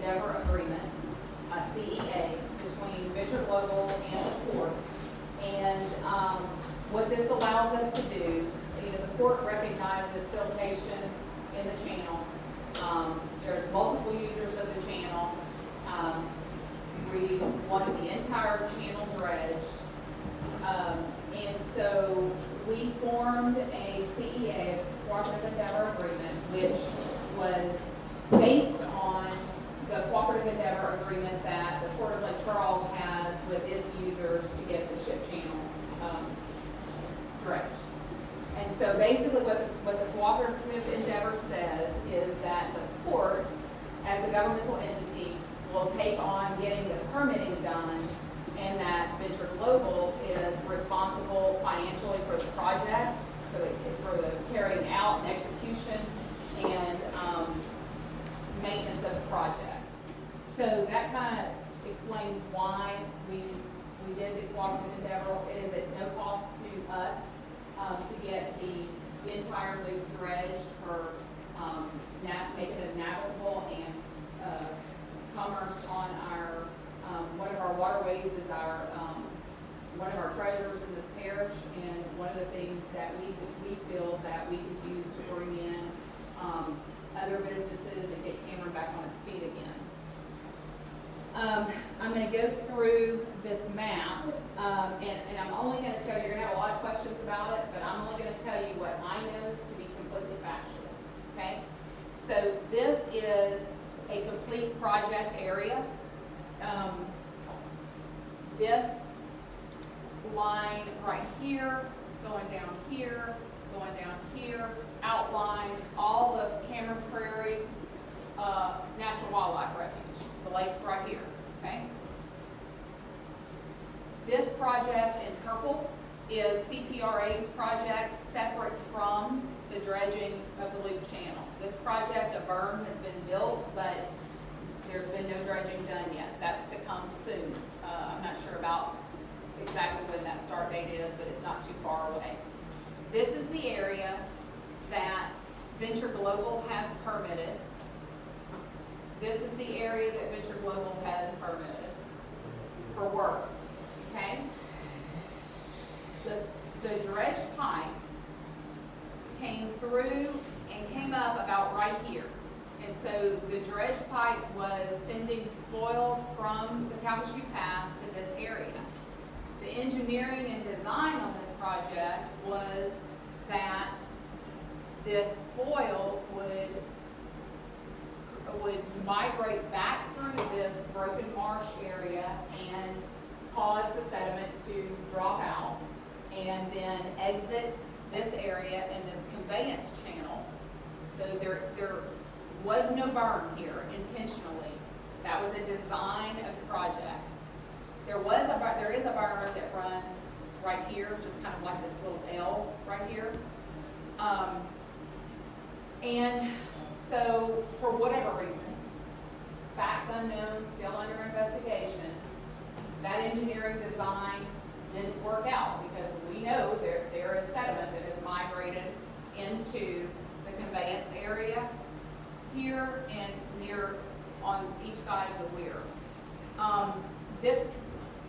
Endeavor Agreement, a CEA, between Venture Global and the port. And what this allows us to do, the port recognizes siltation in the channel. There's multiple users of the channel. We wanted the entire channel dredged. And so we formed a CEA, a Cooperative Endeavor Agreement, which was based on the Cooperative Endeavor Agreement that the Port of Lake Charles has with its users to get the ship channel dredged. And so basically what the Cooperative Endeavor says is that the port, as a governmental entity, will take on getting the permitting done, and that Venture Global is responsible financially for the project, for the carrying out and execution and maintenance of the project. So that kind of explains why we did the Cooperative Endeavor. It is at no cost to us to get the entire loop dredged for making it navigable and commerce on our, one of our waterways is our, one of our treasures in this parish, and one of the things that we feel that we could use to bring in other businesses and get Cameron back on its feet again. I'm going to go through this map, and I'm only going to tell you, you're going to have a lot of questions about it, but I'm only going to tell you what I know to be completely factual, okay? So this is a complete project area. This line right here, going down here, outlines all of Cameron Prairie National Wildlife Refuge. The lake's right here, okay? This project in purple is CPRA's project, separate from the dredging of the loop channel. This project, a berm has been built, but there's been no dredging done yet. That's to come soon. I'm not sure about exactly when that start date is, but it's not too far away. This is the area that Venture Global has permitted. This is the area that Venture Global has permitted for work, okay? The dredge pipe came through and came up about right here. And so the dredge pipe was sending spoil from the Calcasieu Pass to this area. The engineering and design on this project was that this spoil would migrate back through this broken marsh area and cause the sediment to drop out and then exit this area in this conveyance channel. So there was no berm here intentionally. That was a design of the project. There is a berm that runs right here, just kind of like this little L right here. And so, for whatever reason, facts unknown, still under investigation, that engineering design didn't work out because we know there is sediment that has migrated into the conveyance area here and near on each side of the weir. This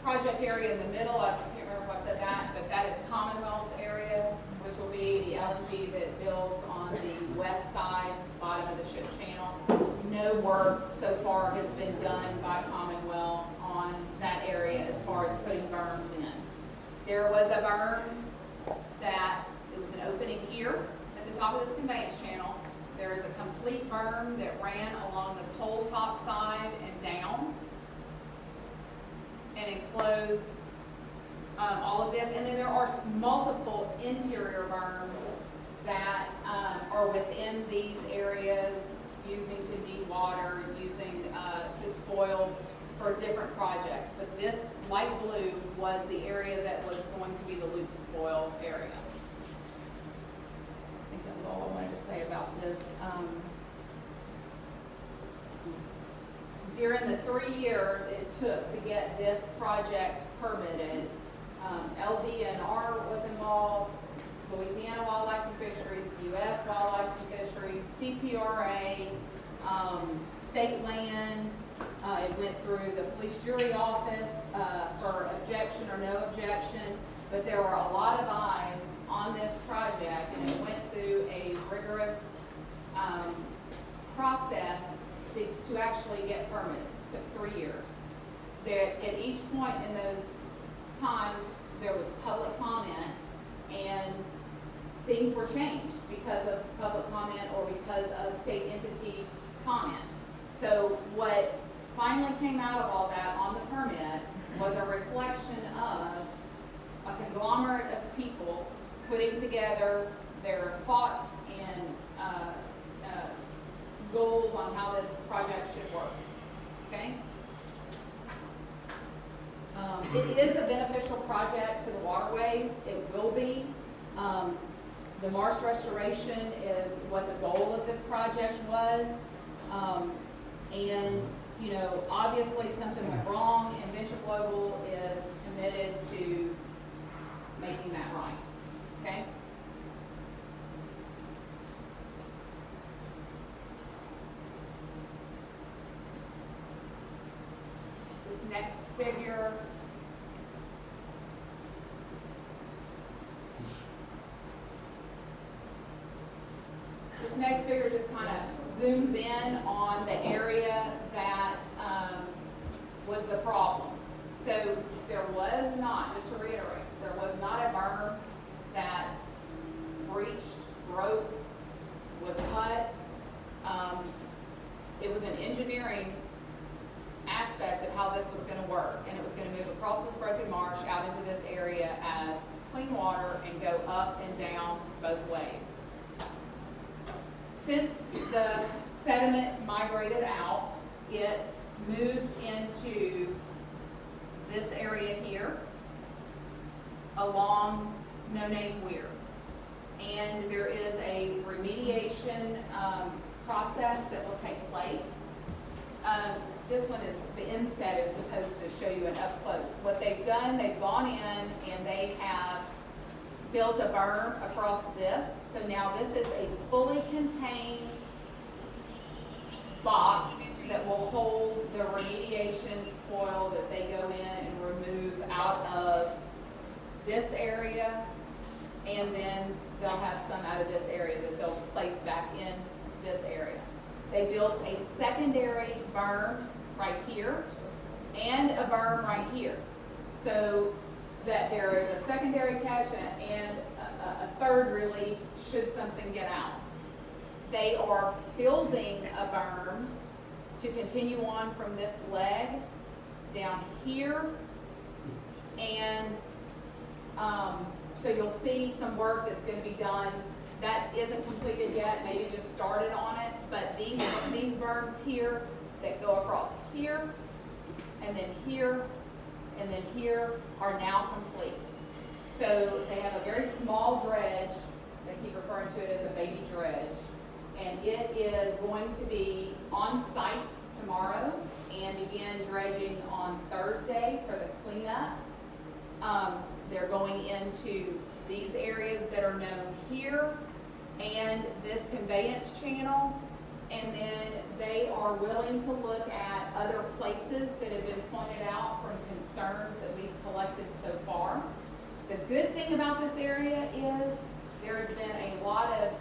project area in the middle, I can't remember if I said that, but that is Commonwealth's area, which will be the LNG that builds on the west side, bottom of the ship channel. No work so far has been done by Commonwealth on that area as far as putting berms in. There was a berm that, it was an opening here at the top of this conveyance channel. There is a complete berm that ran along this whole top side and down and enclosed all of this. And then there are multiple interior berms that are within these areas, using to de-water, using to spoil for different projects. But this light blue was the area that was going to be the loop spoil area. I think that's all I wanted to say about this. During the 3 years it took to get this project permitted, LDNR was involved, Louisiana Wildlife and Fisheries, U.S. Wildlife and Fisheries, CPRA, state land. It went through the police jury office for objection or no objection, but there were a lot of eyes on this project, and it went through a rigorous process to actually get permitted. It took 3 years. At each point in those times, there was public comment, and things were changed because of public comment or because of state entity comment. So what finally came out of all that on the permit was a reflection of a conglomerate of people putting together their thoughts and goals on how this project should work, okay? It is a beneficial project to the waterways. It will be. The marsh restoration is what the goal of this project was. And, you know, obviously something went wrong, and Venture Global is committed to making that right, okay? This next figure just kind of zooms in on the area that was the problem. So there was not, just to reiterate, there was not a berm that breached, broke, was cut. It was an engineering aspect of how this was going to work, and it was going to move across this broken marsh out into this area as clean water and go up and down both ways. Since the sediment migrated out, it moved into this area here along No Name Weir. And there is a remediation process that will take place. This one is, the inset is supposed to show you an up close. What they've done, they've gone in and they have built a berm across this. So now this is a fully contained box that will hold the remediation spoil that they go in and remove out of this area, and then they'll have some out of this area that they'll place back in this area. They built a secondary berm right here and a berm right here, so that there is a secondary catch and a third relief should something get out. They are building a berm to continue on from this leg down here, and so you'll see some work that's going to be done. That isn't completed yet, maybe just started on it, but these berms here that go across here, and then here, and then here are now complete. So they have a very small dredge, they keep referring to it as a baby dredge, and it is going to be on site tomorrow and begin dredging on Thursday for the cleanup. They're going into these areas that are known here and this conveyance channel, and then they are willing to look at other places that have been pointed out from concerns that we've collected so far. The good thing about this area is there has been a lot of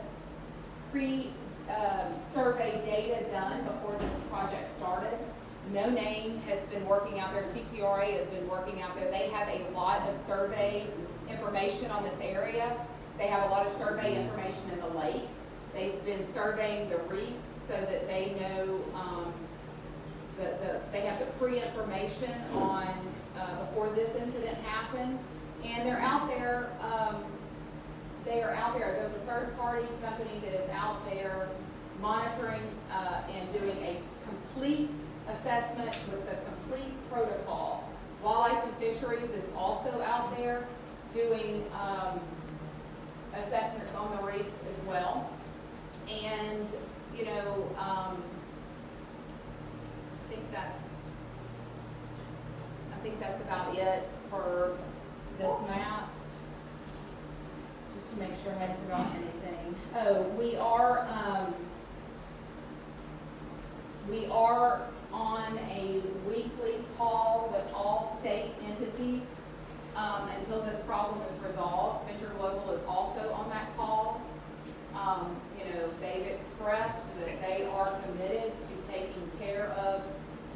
pre-survey data done before this project started. No Name has been working out there, CPRA has been working out there. They have a lot of survey information on this area. They have a lot of survey information in the lake. They've been surveying the reefs so that they know, they have the pre-information on before this incident happened. And they're out there, they are out there. There's a third-party company that is out there monitoring and doing a complete assessment with the complete protocol. Wildlife and Fisheries is also out there doing assessments on the reefs as well. And, you know, I think that's about it for this map. Just to make sure I hadn't forgotten anything. Oh, we are, We are on a weekly call with all state entities until this problem is resolved. Venture Global is also on that call. You know, they've expressed that they are committed to taking care of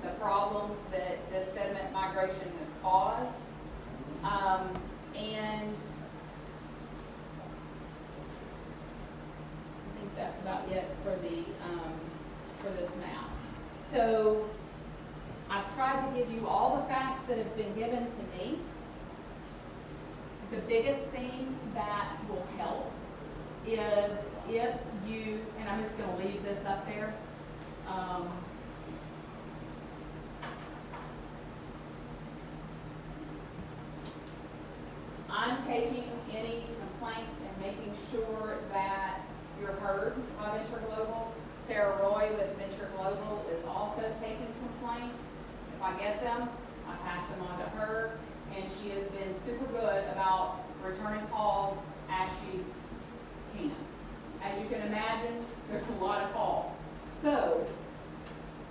the problems that this sediment migration has caused. And I think that's about it for this map. So I've tried to give you all the facts that have been given to me. The biggest thing that will help is if you, and I'm just going to leave this up there. I'm taking any complaints and making sure that you're heard by Venture Global. Sarah Roy with Venture Global is also taking complaints. If I get them, I pass them on to her, and she has been super good about returning calls as she can. As you can imagine, there's a lot of calls. So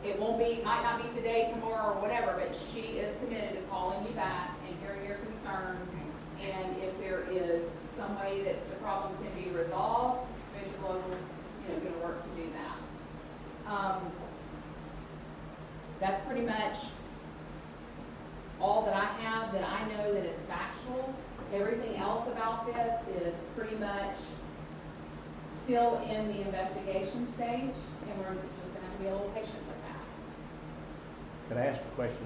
it won't be, might not be today, tomorrow, or whatever, but she is committed to calling you back and hearing your concerns. And if there is some way that the problem can be resolved, Venture Global is, going to work to do that. That's pretty much all that I have that I know that is factual. Everything else about this is pretty much still in the investigation stage, and we're just going to have to be a little patient with that. Can I ask a question?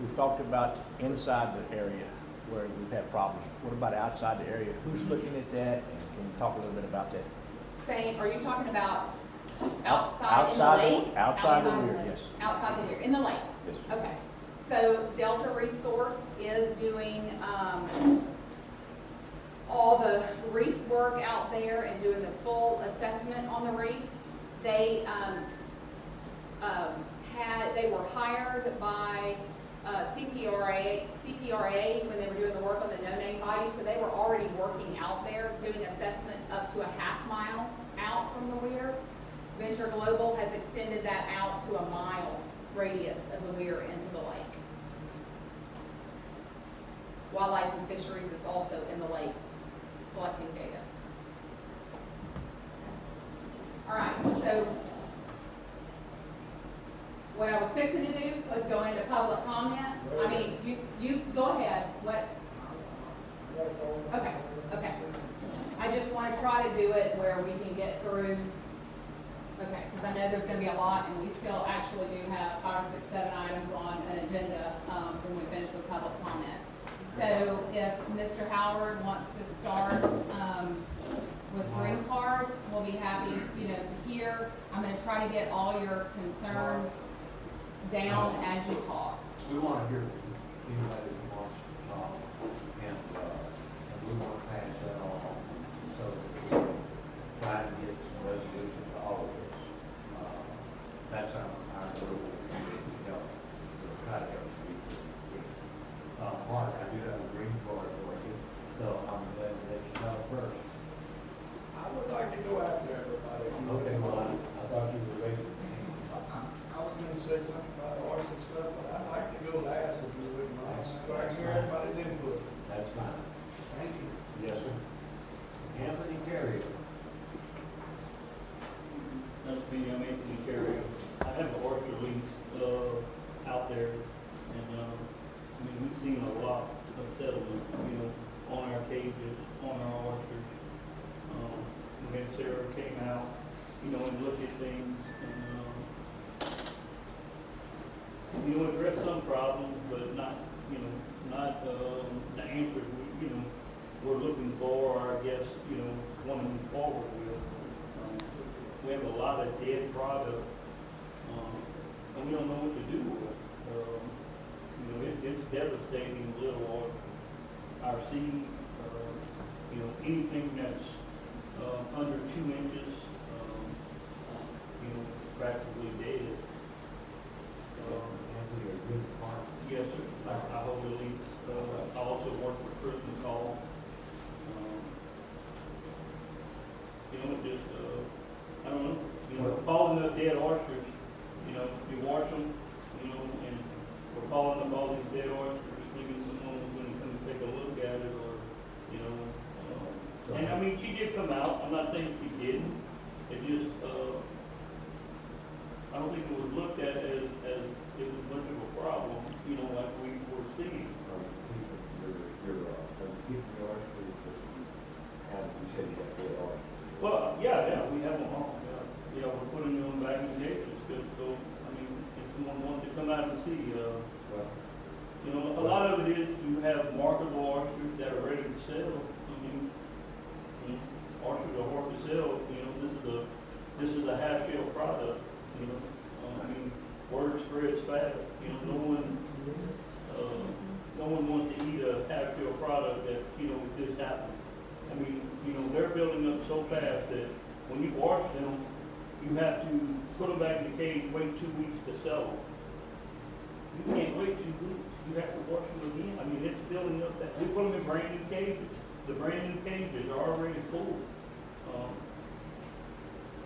We've talked about inside the area where we've had problems. What about outside the area? Who's looking at that? And can you talk a little bit about that? Same, are you talking about outside in the lake? Outside the weir, yes. Outside the weir, in the lake? Yes. Okay. So Delta Resource is doing all the reef work out there and doing the full assessment on the reefs. They they were hired by CPRA when they were doing the work on the no-name bayou, so they were already working out there doing assessments up to a half mile out from the weir. Venture Global has extended that out to a mile radius of the weir into the lake. Wildlife and Fisheries is also in the lake collecting data. All right, so what I was fixing to do was go into public comment. I mean, you go ahead. What? Okay, okay. I just want to try to do it where we can get through. Okay, because I know there's going to be a lot, and we still actually do have 5, 6, 7 items on an agenda when we finish with public comment. So if Mr. Howard wants to start with green cards, we'll be happy, to hear. I'm going to try to get all your concerns down as you talk. We want to hear from anybody who wants to talk, and we want to pass that on, so that we can try to get some resolution to all of this. That's our rule, we'll try to help people. Mark, I do have a green card for you, so I'm glad to let you know first. I would like to go after everybody. Okay, well, I thought you were ready. I was going to say something about arts and stuff, but I'd like to go last if you wouldn't mind. So I can hear everybody's input. That's fine. Thank you. Yes, sir. Anthony Carrier. That's me, I'm Anthony Carrier. I have an orchard lease out there, and we've seen a lot of settlement, on our cages, on our orchards. We had Sarah came out, and looked at things, and address some problems, but not the answers we're looking for, or I guess, want to move forward with. We have a lot of dead product, and we don't know what to do with it. It's devastating little our seed, anything that's under 2 inches, practically dead. Anthony, a good farmer. Yes, sir. I hold the lease. I also work for Christmas Hall. Just, I don't know, falling up dead orchards, she did come out, I'm not saying she didn't, it just, I don't think it was looked at as it was much of a problem, you know, like we were seeing. Keep your oysters, how you said you have good oysters. Well, yeah, we have them all, yeah, we're putting them back in the cages, so, I mean, if someone wanted to come out and see, Well, you know, a lot of it is you have marketable oysters that are ready to sell. I mean, oysters are hard to sell, you know, this is a half-shell product, you know. I mean, word spreads fast, you know, no one wants to eat a half-shell product that, you know, just happened. I mean, you know, they're building up so fast that when you wash them, you have to put them back in the cage, wait 2 weeks to sell them. You can't wait 2 weeks. You have to wash them again. I mean, it's building up that, we put them in brand new cages. The brand new cages are already full.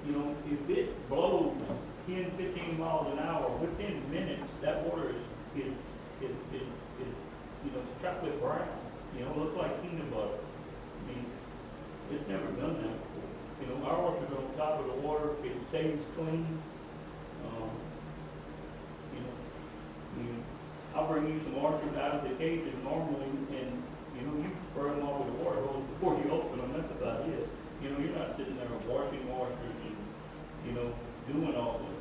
You know, if it blows 10, 15 miles an hour, within minutes, that water is you know, chocolate brown. You know, looks like peanut butter. I mean, it's never done that before. You know, our oysters are on top of the water. It stays clean. You know, I'll bring you some oysters out of the cages normally, and you know, you spray them all with the water hose before you open them. That's about it. You know, you're not sitting there washing oysters and, you know, doing all this.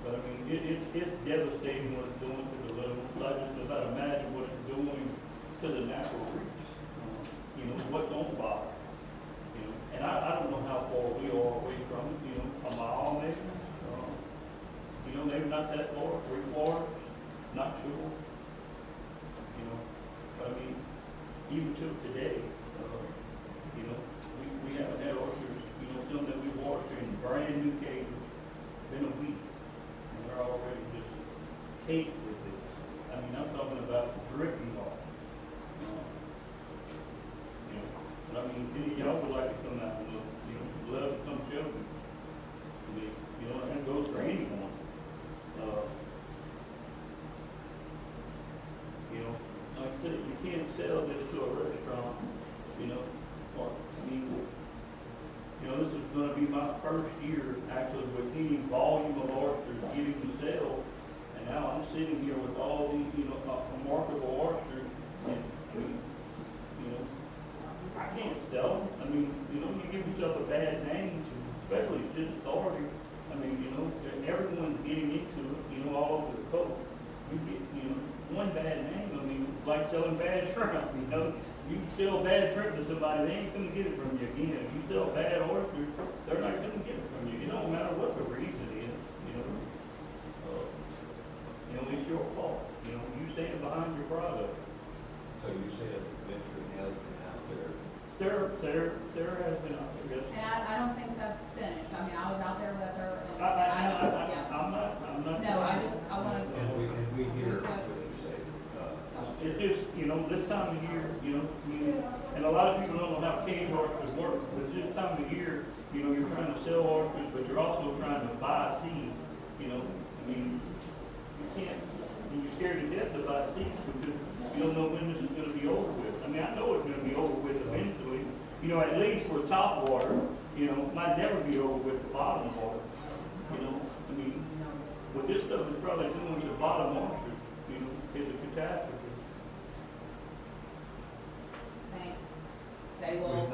But I mean, it's devastating what it's doing to the little ones. I just about imagine what it's doing to the natural reefs. You know, what's on the bottom. You know, and I don't know how far we are away from it. You know, a mile maybe. You know, maybe not that far, 3/4. Not sure. You know, but I mean, even till today, you know, we haven't had oysters, you know, some that we washed in brand new cages, been a week, and they're already just caked with this. I mean, I'm talking about dripping off. You know, but I mean, if any of y'all would like to come out and look, you know, love to come show me. I mean, you know, that goes for anyone. You know, like I said, you can't sell this to a restaurant, you know, or, I mean, you know, this is gonna be my first year actually with any volume of oysters getting to sell, and now I'm sitting here with all these, you know, remarkable oysters, and, I mean, you know, I can't sell them. I mean, you know, you give yourself a bad name, especially this authority. I mean, you know, everyone's getting into it, you know, all over the coast. You get, you know, one bad name, I mean, like selling bad shrimp, you know. You sell bad shrimp to somebody, they ain't gonna get it from you again. If you sell bad oysters, they're not gonna get it from you. It don't matter what the reason is, you know. You know, it's your fault. You know, you stand behind your product. so you said Venture has been out there. Sarah has been out there, yes. And I don't think that's finished. I mean, I was out there with her and I don't, yeah. I'm not. No, I wanna. And we hear what you say. It's just, you know, this time of year, you know, and a lot of people don't know how cage oysters work, but this time of year, you know, you're trying to sell oysters, but you're also trying to buy seed, you know. I mean, you can't, you're scared to death to buy seed because you don't know when this is gonna be over with. I mean, I know it's gonna be over with eventually, you know, at least for top water, you know, might never be over with the bottom water, you know. I mean, what this stuff is probably doing to the bottom oysters, you know, is a catastrophe. Thanks. They will,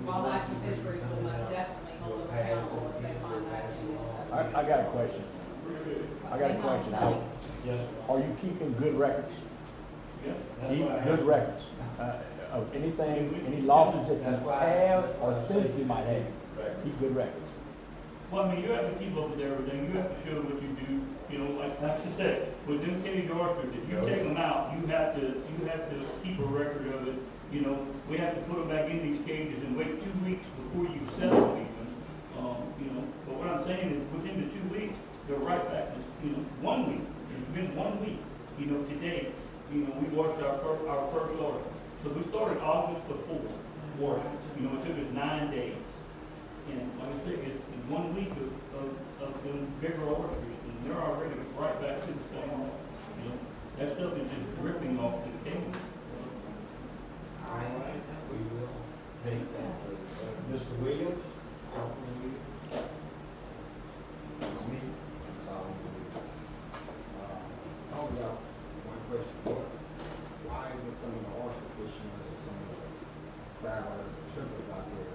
wildlife and fisheries will most definitely hold them accountable if they find that in the assessment. I got a question. Yes. Are you keeping good records? Yeah. Keep good records of anything, any losses that you have or think you might have. Keep good records. Well, I mean, you have to keep up with everything. You have to show what you do. You know, like I said, with them cage oysters, if you take them out, you have to keep a record of it. You know, we have to put them back in these cages and wait 2 weeks before you sell them even. You know, but what I'm saying is within the 2 weeks, they're right back to, you know, 1 week. It's been 1 week. You know, today, you know, we washed our first order. So we started August the 4th washing. You know, it took us 9 days. And like I said, it's 1 week of them bigger orders, and they're already right back to the same. You know, that stuff is just dripping off the cage. All right. We will take that. Mr. Williams? Councilman Williams? Me, I only got one question. Why isn't some of the oyster fishermen or some of the crabbers or strippers out there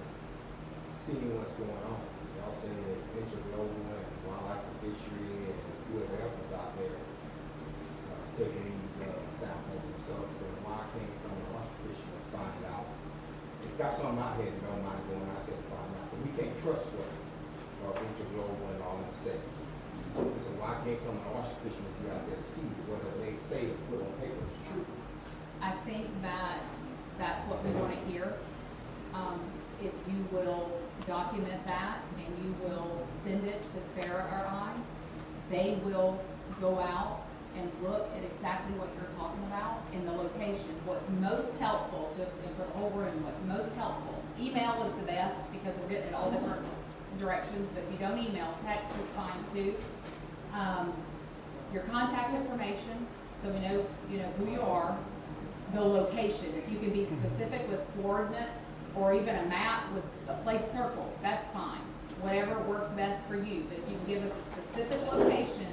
seeing what's going on? Y'all say that Bishop Global and Wildlife and Fishery and whoever else is out there taking these samples and stuff, but why can't some of the oyster fishermen find out? It's got something out here that don't mind going out there to find out, but we can't trust what Bishop Global and all that say. So why can't some of the oyster fishermen be out there to see whether they say or put on paper is true? I think that that's what we want to hear. If you will document that and you will send it to Sarah or I, they will go out and look at exactly what you're talking about in the location. What's most helpful, just for the whole room, what's most helpful, email is the best because we're getting it all different directions, but if you don't email, text is fine too. Your contact information, so we know, who you are, the location, if you can be specific with coordinates or even a map with a place circled, that's fine. Whatever works best for you, but if you can give us a specific location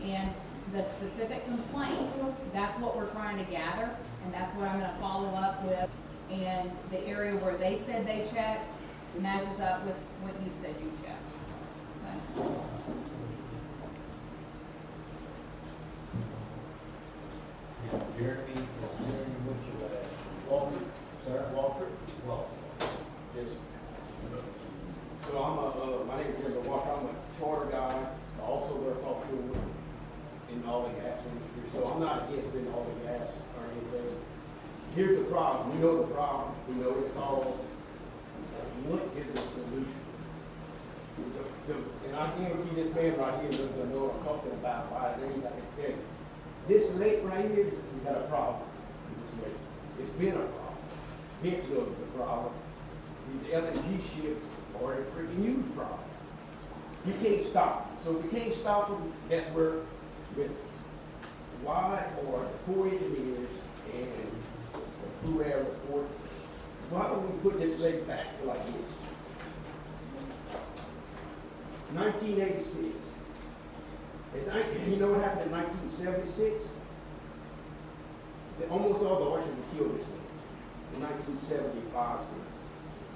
and the specific complaint, that's what we're trying to gather, and that's what I'm gonna follow up with. And the area where they said they checked matches up with what you said you checked, so. Jeremy, what's your last? Walter, Sir? Walter. Well, Yes. So my name is Jeremy Walker, I'm a charter guy, I also work offshore in oil and gas industry, so I'm not against in oil and gas or anything. Here's the problem, we know the problem, we know the cause, what is the solution? And I guarantee this man right here doesn't know what I'm talking about, why it ain't, I can tell you. This lake right here, we got a problem with this lake. It's been a problem. Hence the problem. These LNG ships are a freaking huge problem. You can't stop them. So if you can't stop them, that's where with why or the Corps engineers and whoever, why don't we put this lake back to like this? 1986. You know what happened in 1976? Almost all the oysters were killed this lake in 1975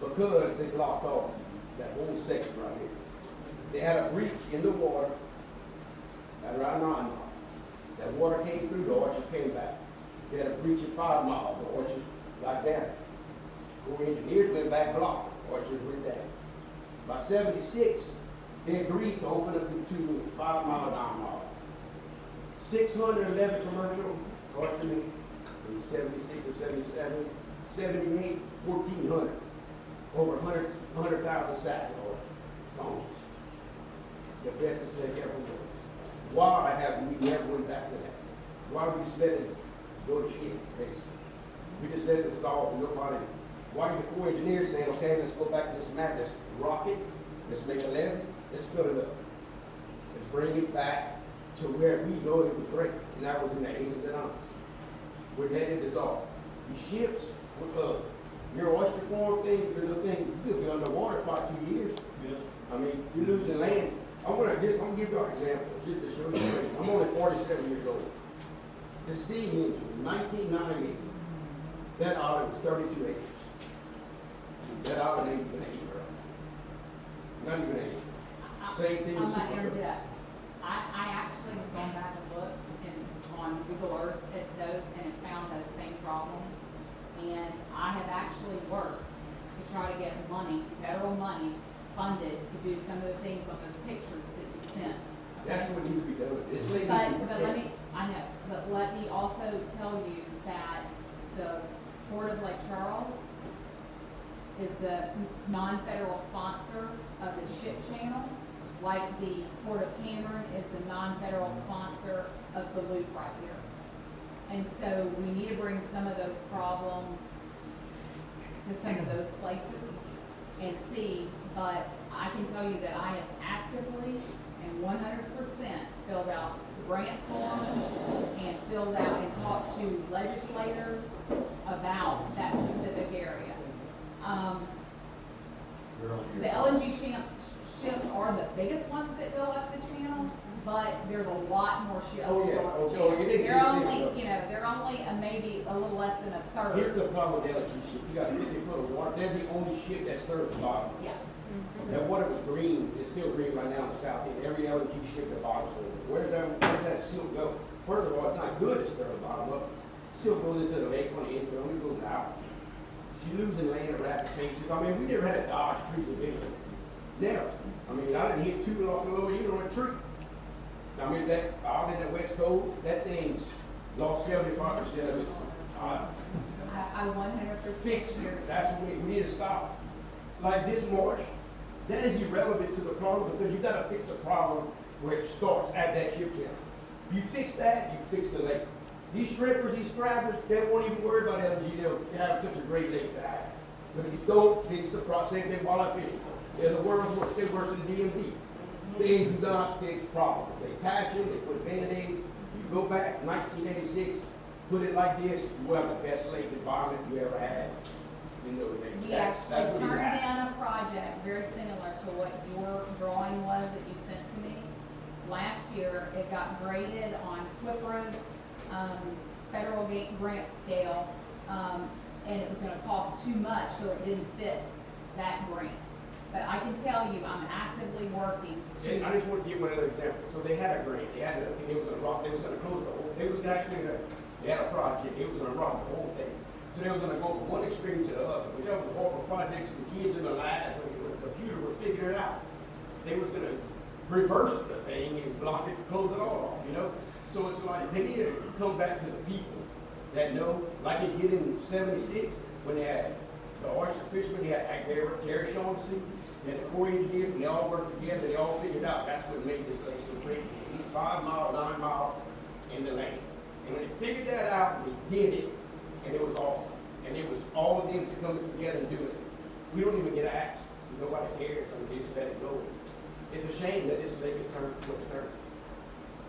because they blocked off that whole section right here. They had a breach in the water at around 9 miles. That water came through, the oysters came back. They had a breach at 5 miles, the oysters got down. Corps engineers went back, blocked, oysters went down. By 76, they agreed to open up the 5 mile, 9 mile. 611 commercial oystermen in 76 or 77, 78, 1,400. Over 100,000 sacks of tons. The best lake ever was. Why haven't we never went back to that? Why we just let it go to shit, basically? We just let it dissolve and nobody. Why did the Corps engineers saying, okay, let's go back to this map, let's rock it, let's make a levee, let's fill it up. Let's bring it back to where we know it was great, and that was in the 80s and 90s. We're letting it dissolve. These ships, your oyster farm thing, there's a thing, you'll be underwater for about 2 years. Yeah. I mean, you're losing land. I'm gonna give you an example, just to show you. I'm only 47 years old. The steam engine, in 1990, that island was 32 acres. That island ain't even an acre. Not even an acre. Same thing I'm with not Super- interject. I actually have gone back and looked on Google Earth at those and have found those same problems. And I have actually worked to try to get money, federal money, funded to do some of the things on those pictures that you sent. That's what needs to be done. This lady. But let me also tell you that the Port of Lake Charles is the non-federal sponsor of the ship channel, like the Port of Cameron is the non-federal sponsor of the loop right here. And so we need to bring some of those problems to some of those places and see, but I can tell you that I have actively and 100% filled out grant forms and filled out and talked to legislators about that specific area. Here's the problem with LNG ship, you got 50 foot of water, they're the only ship that stirs the bottom. Yeah. That water was green, it's still green right now in the south end, every LNG ship the bottom's over. Where's that silt go? First of all, it's not good to stir the bottom up. Silt goes into the lake on the end, it only goes out. You're losing land at rapid paces. I mean, we never had a Dodge trees eventually. Never. I mean, I didn't hit two off the lower end on a tree. I mean, that, out in the west coast, that thing's lost 75% of its, I 100% fix hear it. you. That's what we need to stop. Like this marsh, that is irrelevant to the problem because you gotta fix the problem where it starts at that ship channel. You fix that, you fix the lake. These strippers, these crabbers, they won't even worry about LNG, they'll have such a great lake to have. But if you don't fix the problem, same thing wildlife fishing. They're the world's worst, they worse than the DMV. They do not fix problems. They patch it, they put Band-Aids. You go back 1986, put it like this, you have the best lake environment you ever had. You know, We that's actually what you turned have. down a project very similar to what your drawing was that you sent to me. Last year, it got graded on QIPRA's, federal grant scale, and it was gonna cost too much, so it didn't fit that grant. But I can tell you, I'm actively working And I to, just want to give one other example. So they had a grant, they had, I think they was gonna rock, they was gonna close the whole, they was actually, they had a project, they was gonna rock the whole thing. So they was gonna go from one extreme to the other, which was horrible projects, the kids in the lab, with the computer were figuring it out. They was gonna reverse the thing and block it, close it all off, you know? So it's like, they need to come back to the people that know, like they did in '76, when they had the oyster fishermen, they had Gary Shaughnessy, and the Corps engineers, and they all worked together, they all figured out that's what made this thing so great. 5 mile, 9 mile in the lane. And when they figured that out, they did it, and it was awesome. And it was all of them to come together and do it. We don't even get asked. Nobody cares, I mean, they just let it go. It's a shame that this lake is turned to a turn.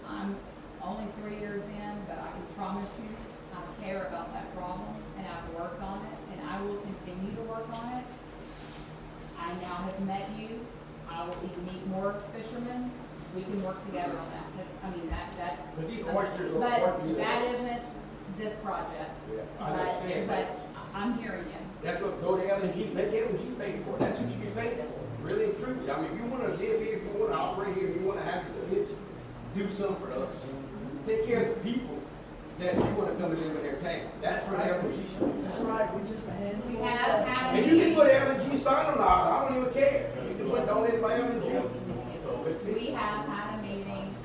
I'm only 3 years in, but I can promise you, I care about that problem, and I've worked on it, and I will continue to work on it. I now have met you, I will even meet more fishermen, we can work together on that, 'cause, I mean, that's. But these oysters don't But work either. that isn't this project. Yeah, I understand But that. I'm hearing you. That's what, go to LNG, make LNG pay for it. That's what you get paid for, really and truly. I mean, if you wanna live here, if you wanna operate here, if you wanna have your stuff, do something for us. Take care of the people that you wanna come and live in their town. That's where LNG should be. That's right, we just had. We have had a And you can meeting, put LNG sign on it, I don't even care. You can put donated by LNG. we have had a meeting,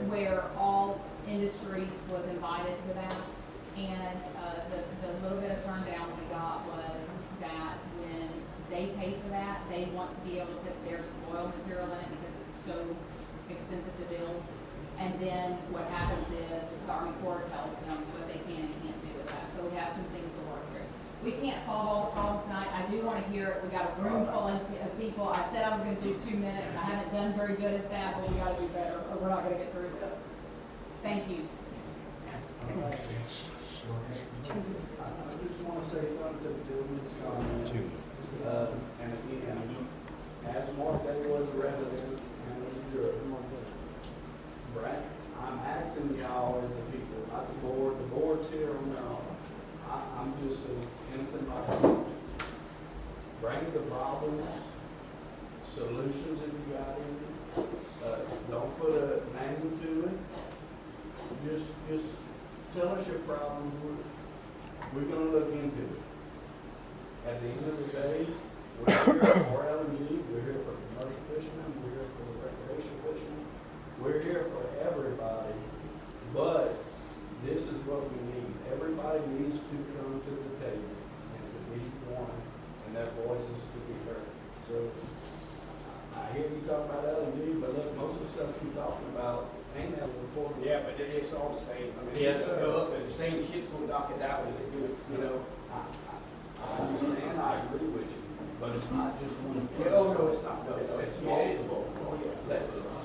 where all industry was invited to that. And, the little bit of turn down we got was that when they pay for that, they want to be able to put their spoil material in it because it's so expensive to build. And then what happens is the Army Corps tells them what they can and can't do with that. So we have some things to work through. We can't solve all the problems tonight. I do want to hear it. We got a room full of people. I said I was going to do 2 minutes. I haven't done very good at that, but we got to do better or we're not going to get through this. Thank you. I just want to say something to the gentleman's comment. And again, as Mark, they was a resident and a juror. Brad, I'm asking y'all as the people, not the board's here on their own. I'm just an innocent bystander. Bring the problems, solutions if you got any. Don't put a name to it. Just tell us your problems. We're gonna look into it. At the end of the day, we're here for LNG, we're here for commercial fishermen, we're here for the recreational fishermen. We're here for everybody, but this is what we need. Everybody needs to come to the table and to be one, and their voices to be heard. So, I hear you talk about LNG, but look, most of the stuff you're talking about ain't that important. Yeah, but it's all the same. I mean, Yes, it's sir. go up and the same shit's gonna knock it out when they do it, you know? I understand, I agree with you, but it's not just one. Yeah, oh, no, it's not. No, It's yeah, multiple. Oh, yeah.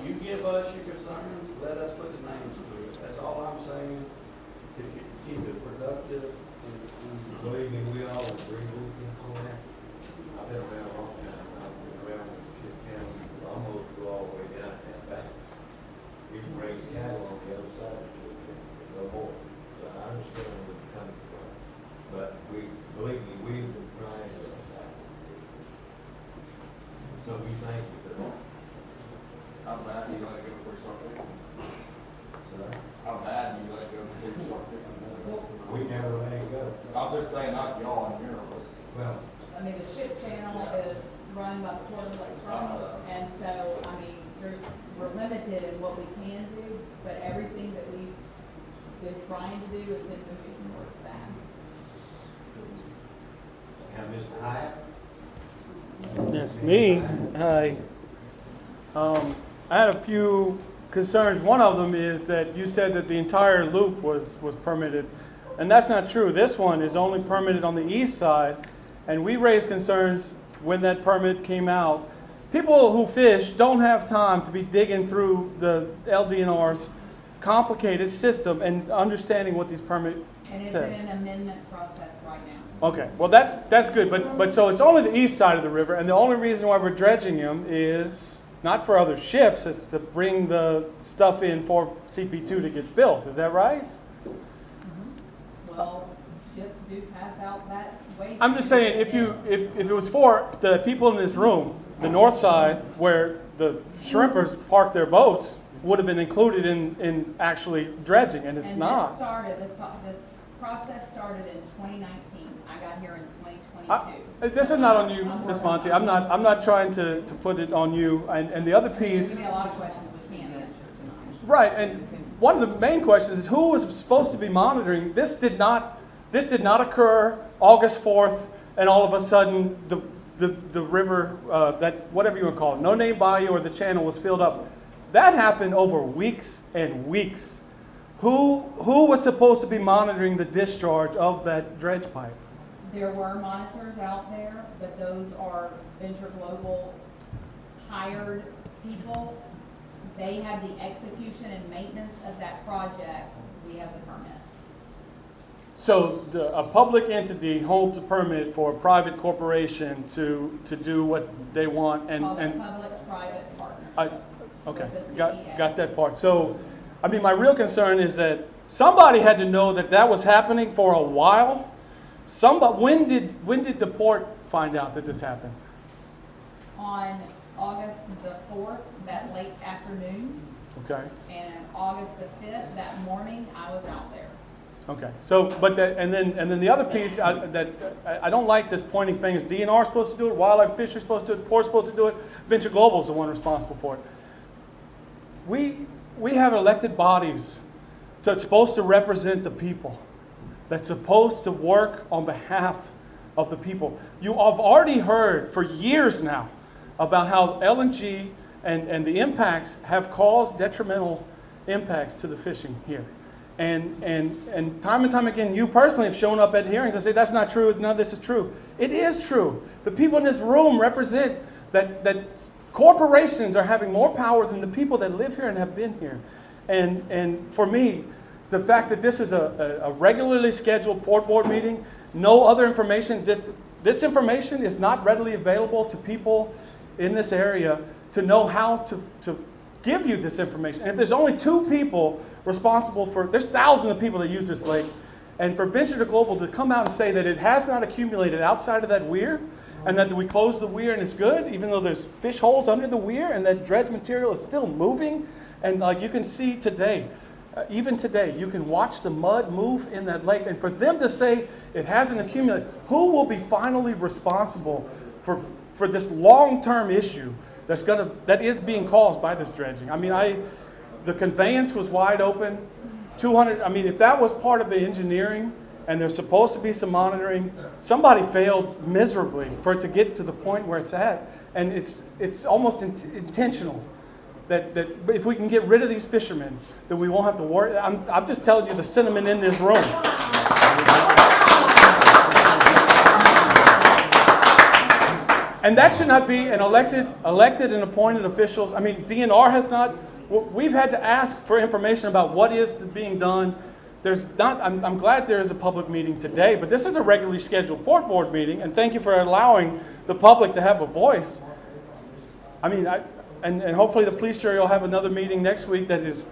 You give us your concerns, let us put the names to it. That's all I'm saying, to keep it productive. Believe me, we all agree with you on that. I've been around a long time, I've been around with Ship County, almost go all the way down and back. You can raise cattle on the other side of it, no more. So I understand where you're believe me, we've been trying to. So we think that, How bad do you let it go before you start fixing it? so How bad do you let it go before you start fixing it? we never let it go. I'm just saying, not y'all in general, but Well, I mean, the ship channel is run by Port Electronics, and so, I mean, we're limited in what we can do, but everything that we've been trying to do has been moving towards that. and Mr. Hyatt, That's me. Hi. I had a few concerns. One of them is that you said that the entire loop was permitted, and that's not true. This one is only permitted on the east side, and we raised concerns when that permit came out. People who fish don't have time to be digging through the LDNR's complicated system and understanding what these permit And it's says. in an amendment process right now. Okay, well, that's good, but so it's only the east side of the river, and the only reason why we're dredging them is not for other ships, it's to bring the stuff in for CP2 to get built, is that right? Well, ships do pass out that way. I'm just saying, if it was for the people in this room, the north side, where the shrimpers park their boats, would have been included in actually dredging, and it's not. This process started in 2019. I got here in 2022. This is not on you, Ms. Monty. I'm not trying to put it on you. And the other There's piece, gonna be a lot of questions we can't answer tonight. right? And one of the main questions is who was supposed to be monitoring? This did not occur August 4th, and all of a sudden the river, that whatever you want to call it, No Name Bayou or the channel was filled up. That happened over weeks and weeks. Who was supposed to be monitoring the discharge of that dredge pipe? There were monitors out there, but those are Venture Global hired people. They have the execution and maintenance of that project. We have the permit. So a public entity holds a permit for a private corporation to do what they want Called a and public-private partnership. okay, With the got CEA. that part. So, I mean, my real concern is that somebody had to know that was happening for a while. When did the port find out that this happened? On August the 4th, that late afternoon, Okay, and August the 5th, that morning, I was out there. okay. So, but that, and then the other piece I don't like this pointing fingers. DNR is supposed to do it, Wildlife Fisheries supposed to do it, the port's supposed to do it. Venture Global is the one responsible for it. We have elected bodies that's supposed to represent the people, that's supposed to work on behalf of the people. You have already heard for years now about how LNG and the impacts have caused detrimental impacts to the fishing here. And time again, you personally have shown up at hearings and say, that's not true, none of this is true. It is true. The people in this room represent that corporations are having more power than the people that live here and have been here. And for me, the fact that this is a regularly scheduled port board meeting, no other information, this information is not readily available to people in this area to know how to give you this information. And if there's only 2 people responsible there's thousands of people that use this lake, and for Venture Global to come out and say that it has not accumulated outside of that weir, and that we closed the weir and it's good, even though there's fish holes under the weir, and that dredge material is still moving, and like you can see today, even today, you can watch the mud move in that lake, and for them to say it hasn't accumulated, who will be finally responsible for this long-term issue that is being caused by this dredging? I mean, the conveyance was wide open, 200. I mean, if that was part of the engineering, and there's supposed to be some monitoring, somebody failed miserably for it to get to the point where it's at, and it's almost intentional. That if we can get rid of these fishermen, then we won't have to worry. I'm just telling you the sentiment in this room. And that should not be an elected and appointed officials. I mean, DNR has not. We've had to ask for information about what is being done. There's not. I'm glad there is a public meeting today, but this is a regularly scheduled port board meeting, and thank you for allowing the public to have a voice. I mean, and hopefully the police jury will have another meeting next week. That is,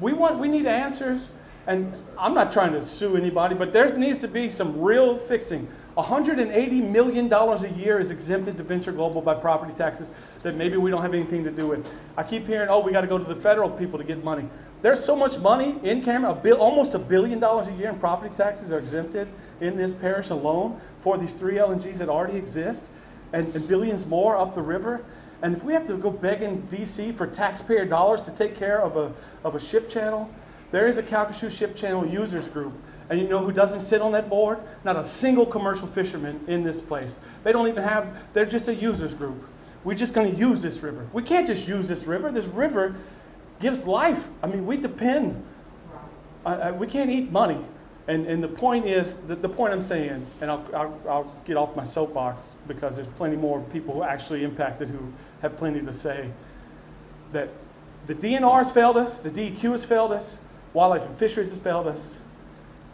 we need answers, And I'm not trying to sue anybody, but there needs to be some real fixing. $180 million a year is exempted to Venture Global by property taxes that maybe we don't have anything to do with. I keep hearing, oh, we got to go to the federal people to get money. There's so much money in camera, almost $1 billion a year in property taxes are exempted in this parish alone for these 3 LNGs that already exist, and billions more up the river. And if we have to go begging DC for taxpayer dollars to take care of a ship channel, there is a Calcasieu Ship Channel Users Group. And you know who doesn't sit on that board? Not a single commercial fisherman in this place. They don't even have, they're just a users group. We're just going to use this river. We can't just use this river. This river gives life. I mean, we depend. We can't eat money. And the point is, the point I'm saying, and I'll get off my soapbox because there's plenty more people who are actually impacted who have plenty to say, that the DNR has failed us, the DEQ has failed us, Wildlife and Fisheries has failed us,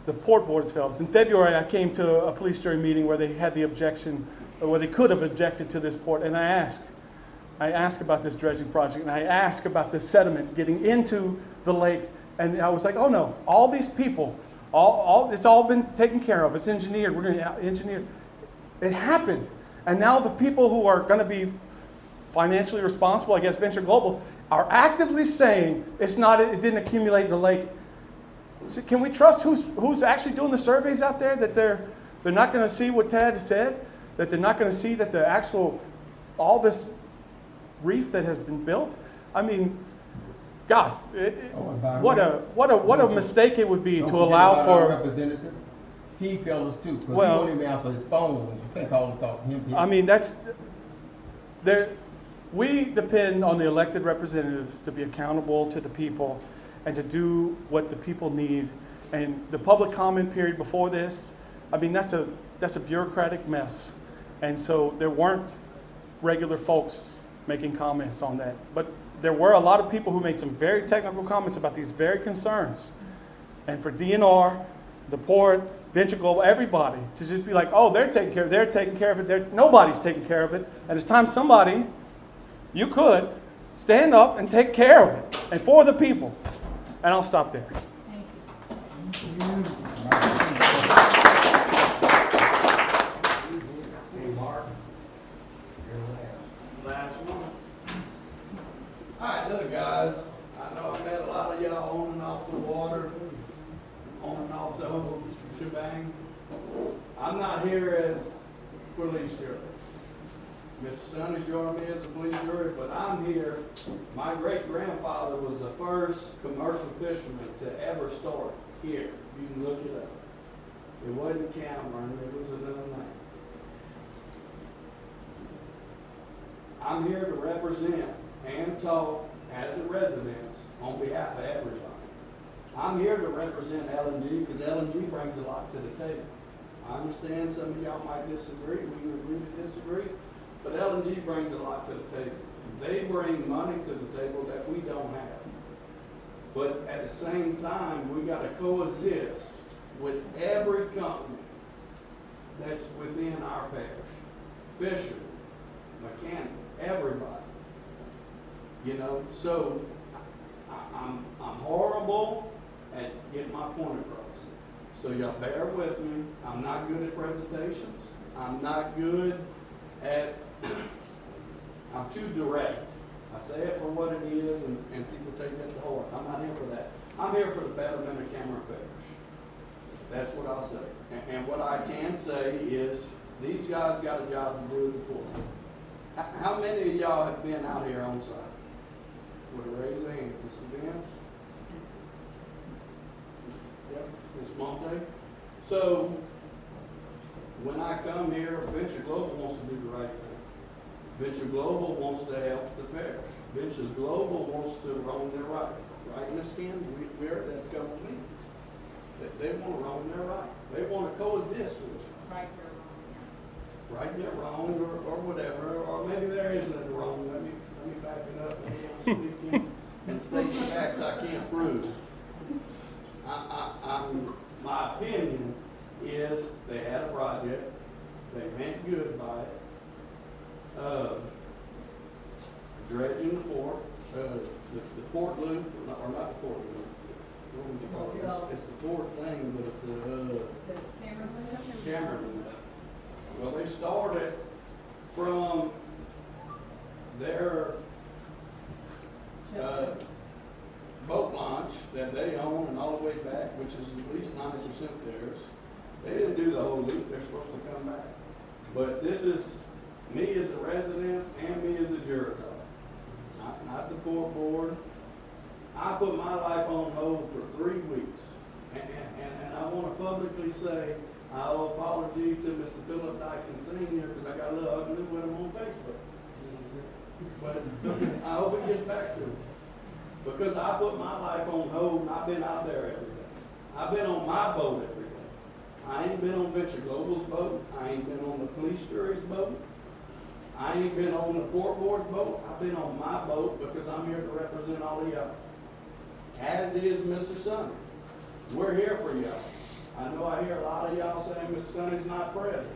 the Port Board has failed us. In February, I came to a police jury meeting where they had the objection, or where they could have objected to this port, and I asked about this dredging project, and I asked about this sediment getting into the lake, and I was like, oh no, all these people, it's all been taken care of, it's engineered, we're going to engineer. It happened, and now the people who are going to be financially responsible, I guess Venture Global, are actively saying it didn't accumulate in the lake. So can we trust who's actually doing the surveys out there, that they're not going to see what Tad has said, that they're not going to see that the actual, all this reef that has been built? I mean, God, what a mistake it would be to allow for. Representative, he failed us too, because Well, he won't even answer his phone. You can't call and talk to him. I mean, we depend on the elected representatives to be accountable to the people and to do what the people need. And the public comment period before this, I mean, that's a bureaucratic mess. And so there weren't regular folks making comments on that. But there were a lot of people who made some very technical comments about these very concerns. And for DNR, the port, Venture Global, everybody, to just be like, oh, they're taking care of it, nobody's taking care of it. And it's time somebody, you could, stand up and take care of it, and for the people. And I'll stop there. Hey, Mark, you're last. Last one. All right, look, guys, I know I've had a lot of y'all on and off the water, on and off the whole shebang. I'm not here as police jury. Mr. Sonny's joined me as a police jury, but I'm here. My great-grandfather was the first commercial fisherman to ever start here. You can look it up. It wasn't Cameron, it was another name. I'm here to represent and talk as a resident on behalf of everybody. I'm here to represent LNG because LNG brings a lot to the table. I understand some of y'all might disagree. We can agree to disagree. But LNG brings a lot to the table. They bring money to the table that we don't have. But at the same time, we got to coexist with every company that's within our parish. Fishermen, mechanic, everybody. You know, so I'm horrible at getting my point across. So y'all bear with me. I'm not good at presentations. I'm not good at, I'm too direct. I say it for what it is, and people take that to heart. I'm not here for that. I'm here for the betterment of Cameron Parish. That's what I'll say. And what I can say is, these guys got a job to do at the port. How many of y'all have been out here on site? Would you raise a hand? Mr. Vince? Yep, Ms. Monte. So, when I come here, Venture Global wants to do the right thing. Venture Global wants to help the parish. Venture Global wants to roam their right. Right, Ms. Ken? We heard that a couple of meetings. They want to roam their right. They want to coexist with you. Right there, wrong. Right there, wrong, or whatever, or maybe there isn't a wrong. Let me back it up and state the facts I can't prove. My opinion is they had a project, they meant good by it. Dredging the port, the port loop, or not the port loop, what would you call it? It's the fourth thing, but it's The cameras and stuff? the camera. Well, they started from their, boat launch that they own and all the way back, which is at least 90% theirs. They didn't do the whole loop, they're supposed to come back. But this is me as a resident and me as a juror, not the court board. I put my life on hold for 3 weeks. And I want to publicly say, I owe apology to Mr. Philip Dyson Sr. because I got a little ugly with him on Facebook. But I hope he gets back to me. Because I put my life on hold and I've been out there every day. I've been on my boat every day. I ain't been on Venture Global's boat. I ain't been on the police jury's boat. I ain't been on the port board's boat. I've been on my boat because I'm here to represent all of y'all. As is Mr. Sonny. We're here for y'all. I know I hear a lot of y'all saying Mr. Sonny's not present.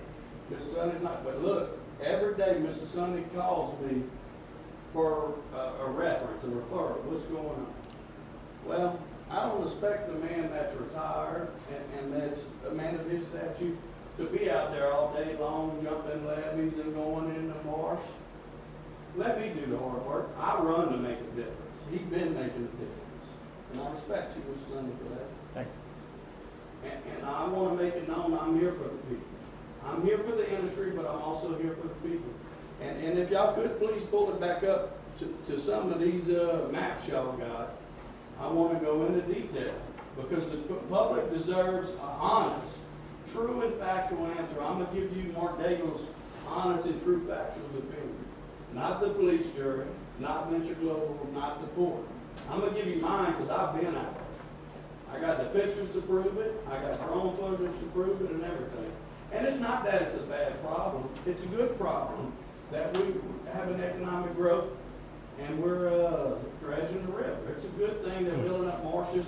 Mr. Sonny's not, but look, every day Mr. Sonny calls me for a reference, a referral. What's going on? Well, I don't expect the man that's retired and that's a man of his statute to be out there all day long jumping levees and going in the marsh. Let me do the hard work. I run to make a difference. He's been making a difference. And I respect you, Mr. Sonny, for that. Thank you. And I want to make it known I'm here for the people. I'm here for the industry, but I'm also here for the people. And if y'all could please pull it back up to some of these maps y'all got, I want to go into detail because the public deserves an honest, true and factual answer. I'm going to give you Mark Daigle's honest and true factual opinion. Not the police jury, not Venture Global, not the port. I'm going to give you mine because I've been out there. I got the pictures to prove it. I got drone footage to prove it and everything. And it's not that it's a bad problem. It's a good problem that we have an economic growth and we're dredging the river. It's a good thing they're building up marshes.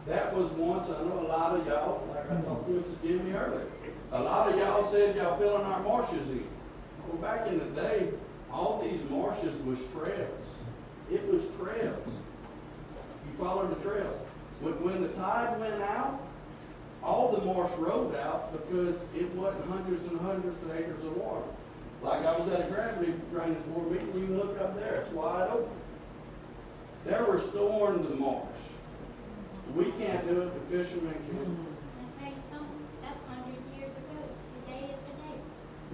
That was once, I know a lot of y'all, like I talked to Mr. Jimmy earlier, a lot of y'all said y'all filling our marshes in. Well, back in the day, all these marshes was trails. It was trails. You followed the trails. When the tide went out, all the marsh rode out because it wasn't hundreds and hundreds of acres of water. Like I was at a gravity drainage board meeting, you can look up there, it's wide open. They're restoring the marsh. We can't do it, the fishermen can. Okay, so that's 100 years ago. Today is the day.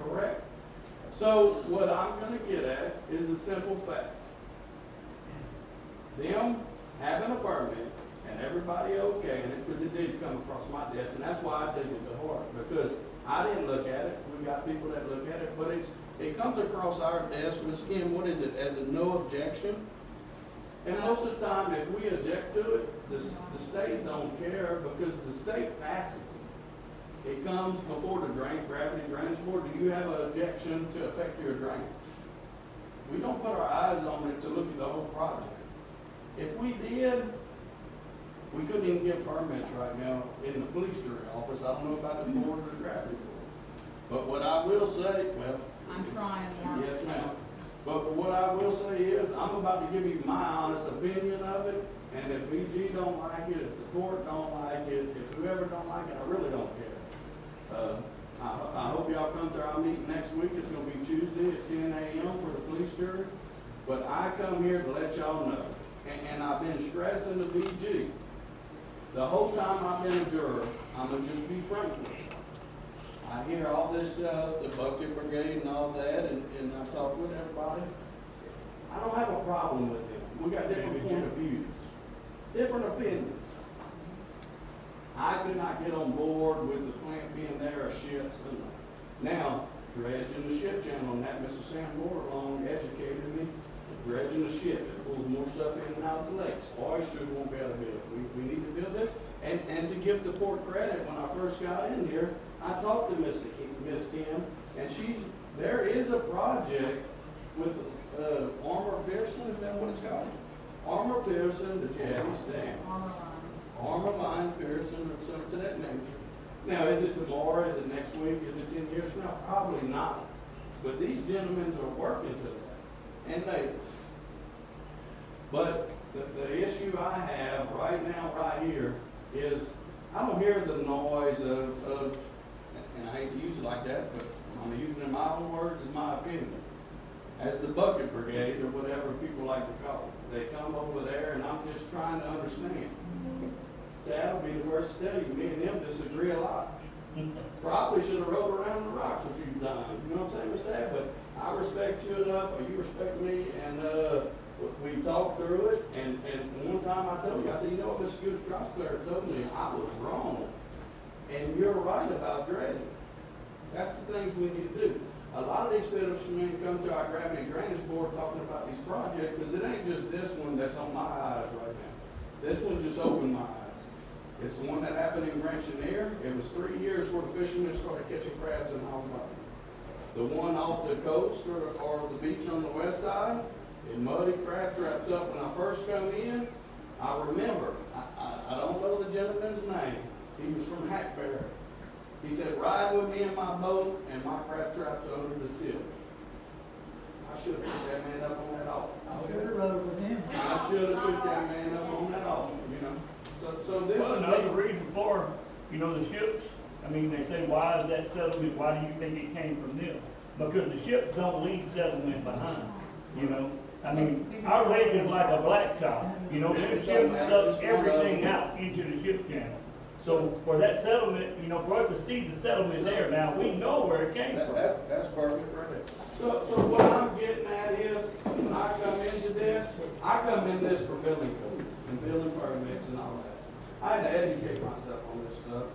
Correct. So what I'm gonna get at is a simple fact. Them having a permit and everybody okaying it, because it did come across my desk, and that's why I take it to heart, because I didn't look at it. We got people that look at it, but it comes across our desk, Ms. Kim, what is it, as a no objection? And most of the time, if we object to it, the state don't care because the state passes it. It comes before the gravity drainage board. Do you have an objection to affect your drainage? We don't put our eyes on it to look at the whole project. If we did, we couldn't even get permits right now in the police jury office. I don't know about the board or the gravity board. But what I will say, well. I'm trying, Mark. Yes, ma'am. But what I will say is, I'm about to give you my honest opinion of it, and if VG don't like it, if the court don't like it, if whoever don't like it, I really don't care. I hope y'all come to our meeting next week. It's gonna be Tuesday at 10 a.m. for the police jury. But I come here to let y'all know, and I've been stressing the VG. The whole time I've been a juror, I'm gonna just be frank with you. I hear all this stuff, the bucket brigade and all that, and I talk with everybody. I don't have a problem with them. We got different point of views, different opinions. I could not get on board with the plant being there or ships. Now, dredging the ship channel, and that Mr. Sam Moore educated me. Dredging the ship, it pulls more stuff in and out of the lakes. Oysters won't be able to build. We need to build this. And to give the port credit, when I first got in here, I talked to Miss Kim, and there is a project with Armor Pearson, is that what it's called? Armor Pearson, the jetty stand. Armor Line Pearson, or something to that nature. Now, is it tomorrow? Is it next week? Is it 10 years from now? Probably not. But these gentlemen are working to that, and ladies. But the issue I have right now, right here, is I don't hear the noise of, and I hate to use it like that, but I'm using it in my own words, in my opinion, as the bucket brigade, or whatever people like to call it. They come over there, and I'm just trying to understand. Dad'll be the first to tell you, me and him disagree a lot. Probably should have rolled around the rocks a few times, you know what I'm saying, Mr. Dad? But I respect you enough, or you respect me, and, we talked through it, and one time I told you, I said, you know what, Mr. Good Trostler told me, I was wrong. And you're right about dredging. That's the things we need to do. A lot of these fishermen come to our gravity drainage board talking about these projects, because it ain't just this one that's on my eyes right now. This one just opened my eyes. It's the one that happened in Granchinier. It was 3 years before the fishermen started catching crabs in our water. The one off the coast or the beach on the west side, in muddy crab traps up. When I first come in, I remember, I don't know the gentleman's name. He was from Hackberry. He said, ride with me in my boat, and my crab traps are under the sill. I should have put that man up on that offer. I should have rode with him. I should have put that man up on that offer, you know. So this Well, is another reason for, you know, the ships, I mean, they say, why is that settlement, why do you think it came from them? Because the ships don't leave settlement behind, you know? I mean, our lake is like a blacktop, you know, them ships suck everything out into the ship channel. So for that settlement, you know, for us to see the settlement there now, we know where it came from. That's perfect, right? So what I'm getting at is, when I come into this, I come in this for building code and building permits and all that. I had to educate myself on this stuff.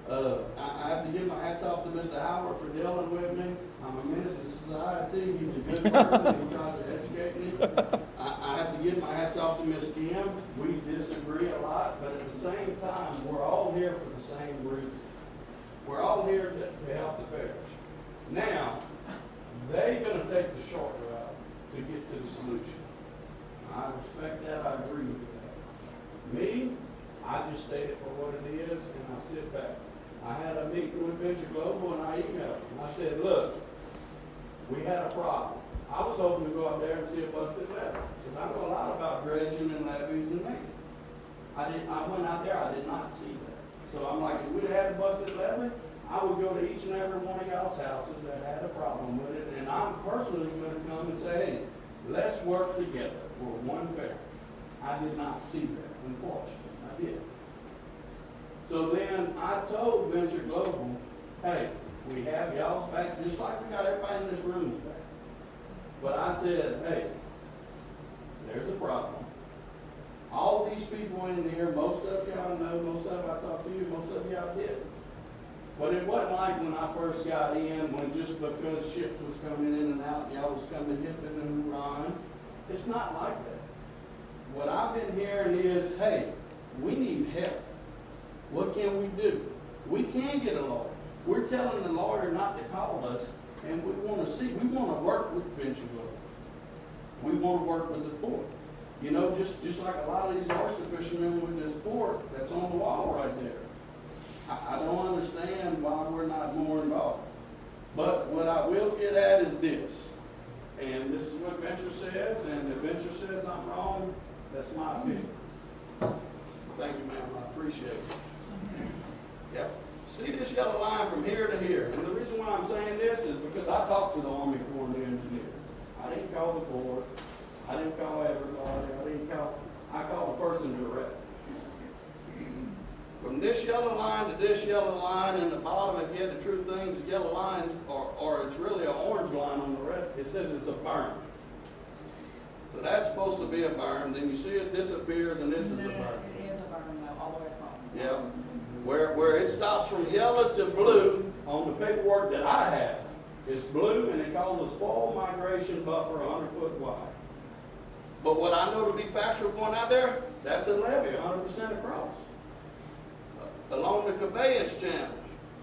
I have to give my hats off to Mr. Howard for dealing with me. I'm a menace to society. He's a good person. He tries to educate me. I have to give my hats off to Ms. Kim. We disagree a lot, but at the same time, we're all here for the same reason. We're all here to help the parish. Now, they're gonna take the short route to get to the solution. I respect that. I agree with that. Me, I just state it for what it is, and I sit back. I had a meeting with Venture Global, and I emailed them. I said, look, we had a problem. I was hoping to go out there and see a busted levee, because I know a lot about dredging and levees and maintenance. I went out there, I did not see that. So I'm like, if we'd had a busted levee, I would go to each and every one of y'all's houses that had a problem with it, and I'm personally gonna come and say, hey, let's work together. We're one parish. I did not see that, unfortunately. I did. So then I told Venture Global, hey, we have y'all's back, just like we got everybody in this room's back. But I said, hey, there's a problem. All these people in here, most of y'all know, most of I talked to you, most of y'all did. But it wasn't like when I first got in, when just because ships was coming in and out, y'all was coming hipping and hoorahing. It's not like that. What I've been hearing is, hey, we need help. What can we do? We can get a lawyer. We're telling the lawyer not to call us, and we want to work with Venture Global. We want to work with the port. You know, just like a lot of these oyster fishermen with this port that's on the wall right there. I don't understand why we're not more involved. But what I will get at is this, and this is what Venture says, and if Venture says I'm wrong, that's my opinion. Thank you, ma'am, I appreciate it. Yep. See this yellow line from here to here, and the reason why I'm saying this is because I talked to the Army Corps of Engineers. I didn't call the board, I didn't call everybody, I called the person direct. From this yellow line to this yellow line, and the bottom, if you had the true things, the yellow lines, or it's really an orange line on the red, it says it's a berm. So that's supposed to be a berm, then you see it disappears, and this is a berm. It is a berm though, all the way across the top. Yeah. Where it stops from yellow to blue on the paperwork that I have, it's blue, and it calls a spoil migration buffer 100 foot wide. But what I know to be factual going out there, that's a levee 100% across. Along the conveyance channel,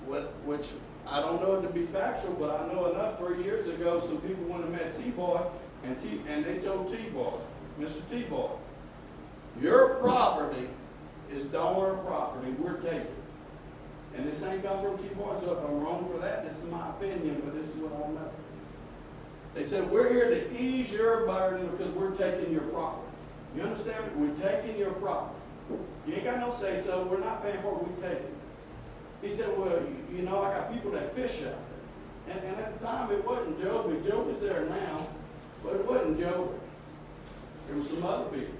which I don't know it to be factual, but I know enough 3 years ago, some people went and met T-Boy, and they told T-Boy, Mr. T-Boy, your property is donor property, we're taking. And this ain't come from T-Boy, so if I'm wrong for that, this is my opinion, but this is what I know. They said, we're here to ease your burden because we're taking your property. You understand? We're taking your property. You ain't got no say so, we're not paying for it, we take it. He said, well, you know, I got people that fish out there. And at the time, it wasn't Joby. Joby's there now, but it wasn't Joby. There was some other people.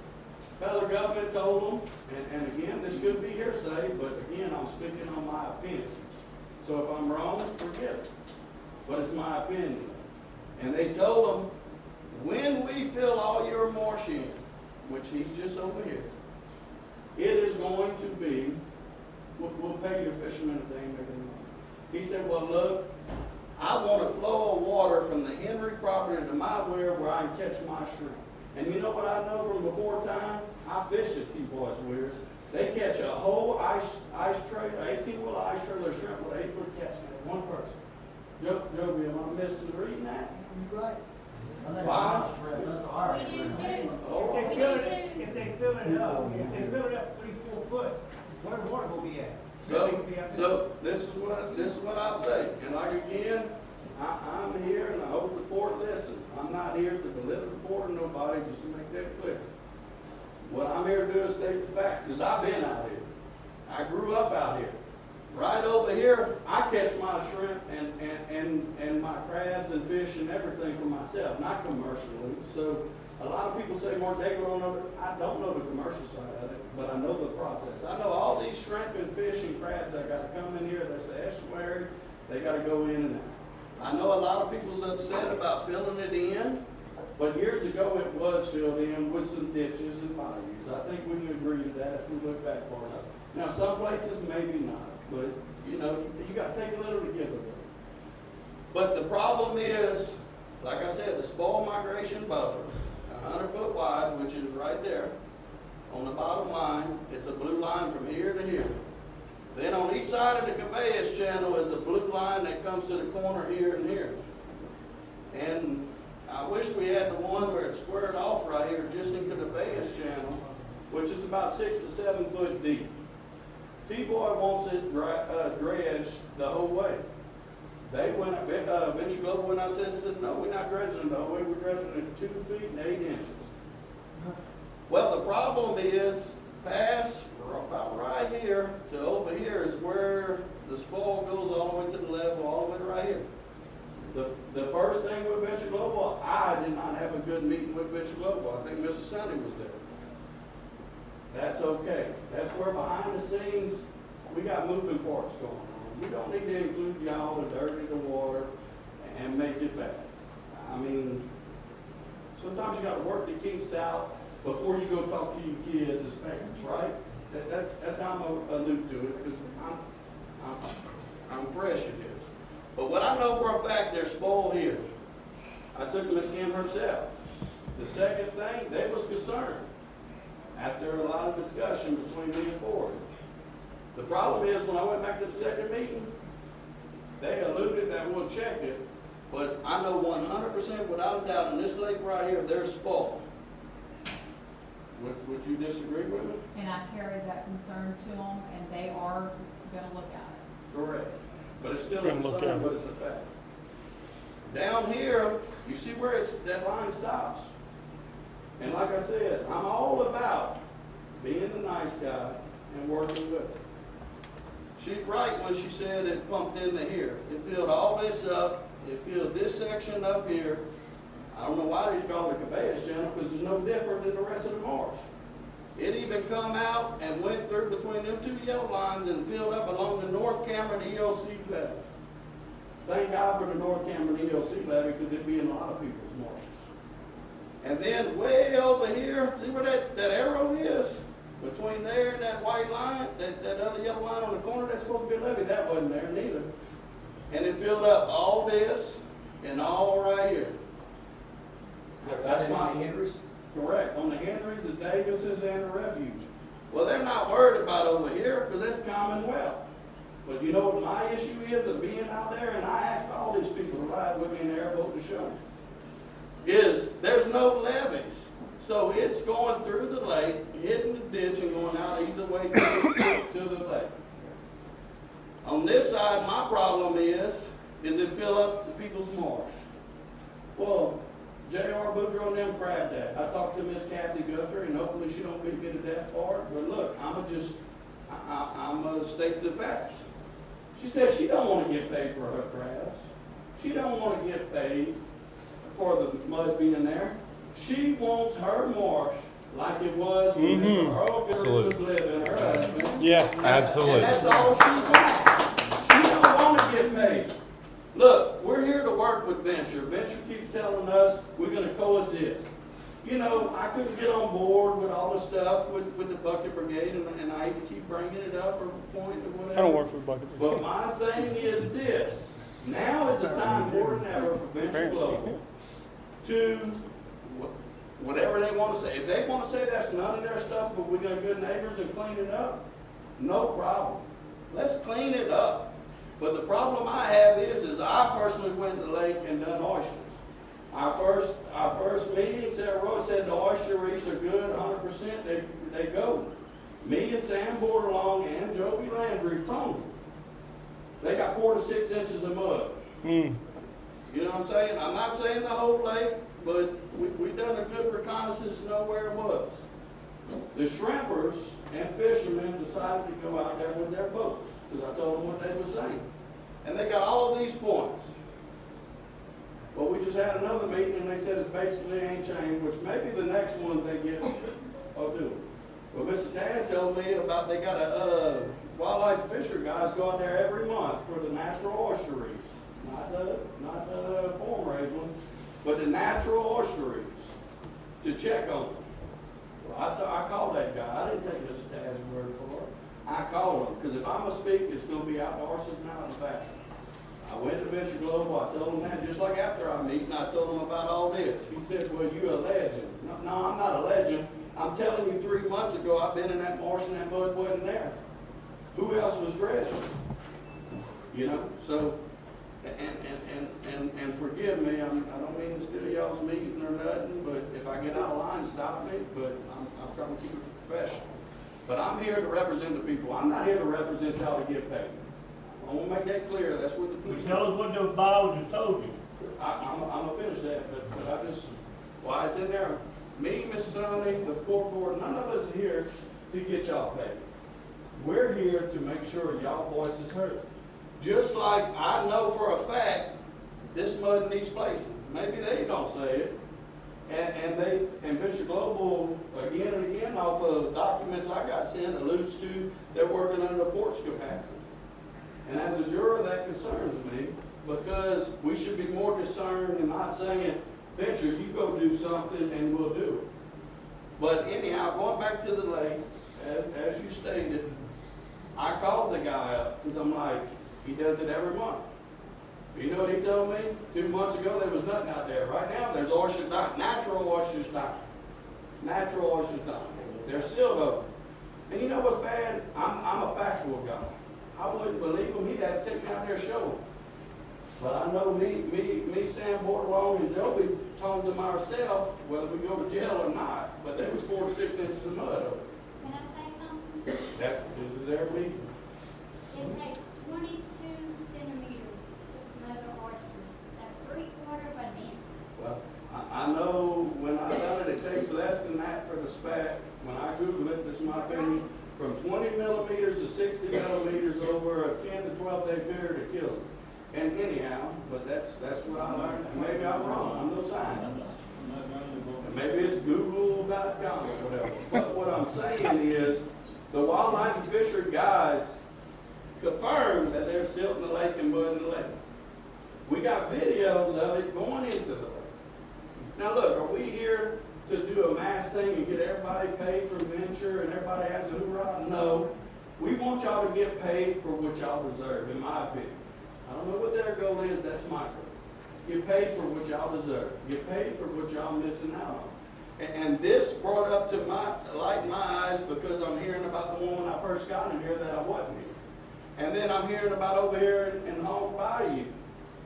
Federal government told them, and again, this could be hearsay, but again, I'm speaking on my opinion. So if I'm wrong, forgive it. But it's my opinion. And they told them, when we fill all your marsh in, which he's just over here, it is going to be, we'll pay your fishermen if they ain't making money. He said, well, look, I want a flow of water from the Henry property to my weir where I can catch my shrimp. And you know what I know from before time? I fished at T-Boys weirs. They catch a whole ice trailer, 18-wheel ice trailer of shrimp with an 8-foot cast net, one person. Joby, am I missing reading that? Right. Why? We do too. Oh, We do too. If they fill it up 3-4 foot, where the water will be at? So this is what I'll say. And like again, I'm here and I hope the court listens. I'm not here to belittle the court or nobody, just to make that clear. What I'm here to do is state the facts, because I've been out here. I grew up out here. Right over here, I catch my shrimp and my crabs and fish and everything for myself, not commercially. So a lot of people say, Mark, they don't know. I don't know the commercial side of it, but I know the process. I know all these shrimp and fish and crabs that got to come in here. That's the estuary. They got to go in and out. I know a lot of people's upset about filling it in, but years ago it was filled in with some ditches and bayous. I think we can agree to that if we look back far enough. Now, some places maybe not, but you know, you got to take a little to give a little. But the problem is, like I said, the spoil migration buffer, 100 foot wide, which is right there on the bottom line. It's a blue line from here to here. Then on each side of the conveyance channel is a blue line that comes to the corner here and here. And I wish we had the one where it's squared off right here just into the conveyance channel, which is about 6 to 7 foot deep. T-Boy wants it dredged the whole way. They went, Venture Global went out and said, no, we're not dredging the whole way, we're dredging it 2 feet and 8 inches. Well, the problem is, past about right here to over here is where the spoil goes all the way to the level, all the way to right here. The first thing with Venture Global, I did not have a good meeting with Venture Global. I think Mr. Sunday was there. That's okay. That's where behind the scenes, we got moving parts going on. We don't need to include y'all to dirty the water and make it bad. I mean, sometimes you got to work the kinks out before you go talk to your kids as parents, right? That's how I'm allude to it, because I'm fresh at this. But what I know for a fact, they're spoiled here. I took Miss Kim herself. The second thing, they was concerned after a lot of discussion between me and Ford. The problem is, when I went back to the second meeting, they alluded that we'll check it, but I know 100% without a doubt in this lake right here, they're spoiled. Would you disagree with me? And I carried that concern to them, and they are gonna look at it. Correct. But it's still a concern, but it's a fact. Down here, you see where that line stops? And like I said, I'm all about being the nice guy and working with her. She's right when she said it pumped into here. It filled all this up. It filled this section up here. I don't know why they call it a conveyance channel, because it's no different than the rest of the marsh. It even come out and went through between them 2 yellow lines and filled up along the North Cameron EOC levee. Thank God for the North Cameron EOC levee, because it'd be in a lot of people's marshes. And then way over here, see where that arrow is? Between there and that white line, that other yellow line on the corner, that's supposed to be a levee. That wasn't there neither. And it filled up all this and all right here. That's my Henrys? Correct. On the Henrys, the Davises, and the Refuge. Well, they're not worried about over here, because that's Commonwealth. But you know what my issue is of being out there, and I asked all these people to ride with me in the airboat to show me, is there's no levees. So it's going through the lake, hitting the ditch, and going out either way to the lake. On this side, my problem is it fill up the people's marsh. Well, J.R. Boudreaux and them crabbed that. I talked to Miss Kathy Guthrie, and hopefully she don't beat me to death for it, but look, I'm a state the facts. She says she don't want to get paid for her crabs. She don't want to get paid for the mud being there. She wants her marsh like it was when Mr. Earl Gary was living, her husband. Yes. And that's all she wants. She don't want to get paid. Look, we're here to work with Venture. Venture keeps telling us we're going to coexist. You know, I couldn't get on board with all the stuff with the Bucket Brigade, and I hate to keep bringing it up or point or whatever. I don't work for the Bucket Brigade. But my thing is this. Now is the time more than ever for Venture Global to, whatever they want to say. If they want to say that's none of their stuff, but we got good neighbors and clean it up, no problem. Let's clean it up. But the problem I have is I personally went to the lake and done oysters. Our first meeting, Sarah Roy said the oyster reefs are good, 100%, they go. Me and Sam Bordelong and Joby Landry told them. They got 4 to 6 inches of mud. You know what I'm saying? I'm not saying the whole lake, but we done a good reconnaissance to know where it was. The shrimpers and fishermen decided to go out there with their boats, because I told them what they were saying. And they got all of these points. Well, we just had another meeting, and they said it basically ain't changed, which maybe the next one they get will do. Well, Mr. Dad told me about they got a wildlife fishery guys go out there every month for the natural oyster reefs. Not the farm raised ones, but the natural oyster reefs to check on them. Well, I called that guy. I didn't take Mr. Dad's word for it. I called him, because if I'm going to speak, it's going to be outdoors and out of the factory. I went to Venture Global, I told him that, just like after our meeting, I told him about all this. He said, well, you're a legend. No, I'm not a legend. I'm telling you 3 months ago, I've been in that marsh and that mud wasn't there. Who else was dredging? You know, so, and forgive me, I don't mean to steal y'all's meeting or nothing, but if I get out of line, stop me, but I'm trying to keep it professional. But I'm here to represent the people. I'm not here to represent y'all to get paid. I want to make that clear. That's what the police. Tell us what the Bible just told you. I'm going to finish that, but I just, well, it's in there. Me, Miss Sonny, the poor board, none of us are here to get y'all paid. We're here to make sure y'all voice is heard. Just like I know for a fact this mud needs placing. Maybe they don't say it. And Venture Global, again and again, off of documents I got sent, alludes to they're working under the port's capacity. And as a juror, that concerns me, because we should be more concerned and not saying, Venture, you go do something and we'll do it. But anyhow, going back to the lake, as you stated, I called the guy up, because I'm like, he does it every month. You know what he told me? 2 months ago, there was nothing out there. Right now, there's oysters dying. Natural oysters dying. Natural oysters dying. They're sealed open. And you know what's bad? I'm a factual guy. I wouldn't believe him. He'd have to take me out there and show him. But I know me, Sam Bordelong, and Joby told them ourselves whether we go to jail or not. But there was 4 to 6 inches of mud over. Can I say something? This is their meeting. It takes 22 centimeters to smother oysters. That's 3/4 of an inch. Well, I know when I done it takes less than that for the SPAC. When I Google it, this is my opinion, from 20 millimeters to 60 millimeters over a 10 to 12 day period to kill them. And anyhow, but that's what I learned. And maybe I'm wrong. I'm no scientist. And maybe it's Google.com or whatever. But what I'm saying is the wildlife and fishery guys confirmed that they're silting the lake and mud in the lake. We got videos of it going into the lake. Now look, are we here to do a mass thing and get everybody paid for Venture and everybody has a hoorah? No. We want y'all to get paid for what y'all deserve, in my opinion. I don't know what their goal is, that's my goal. Get paid for what y'all deserve. Get paid for what y'all missing out on. And this brought up to my eyes because I'm hearing about the one when I first got in here that I wasn't here. And then I'm hearing about over here in Home Bayou.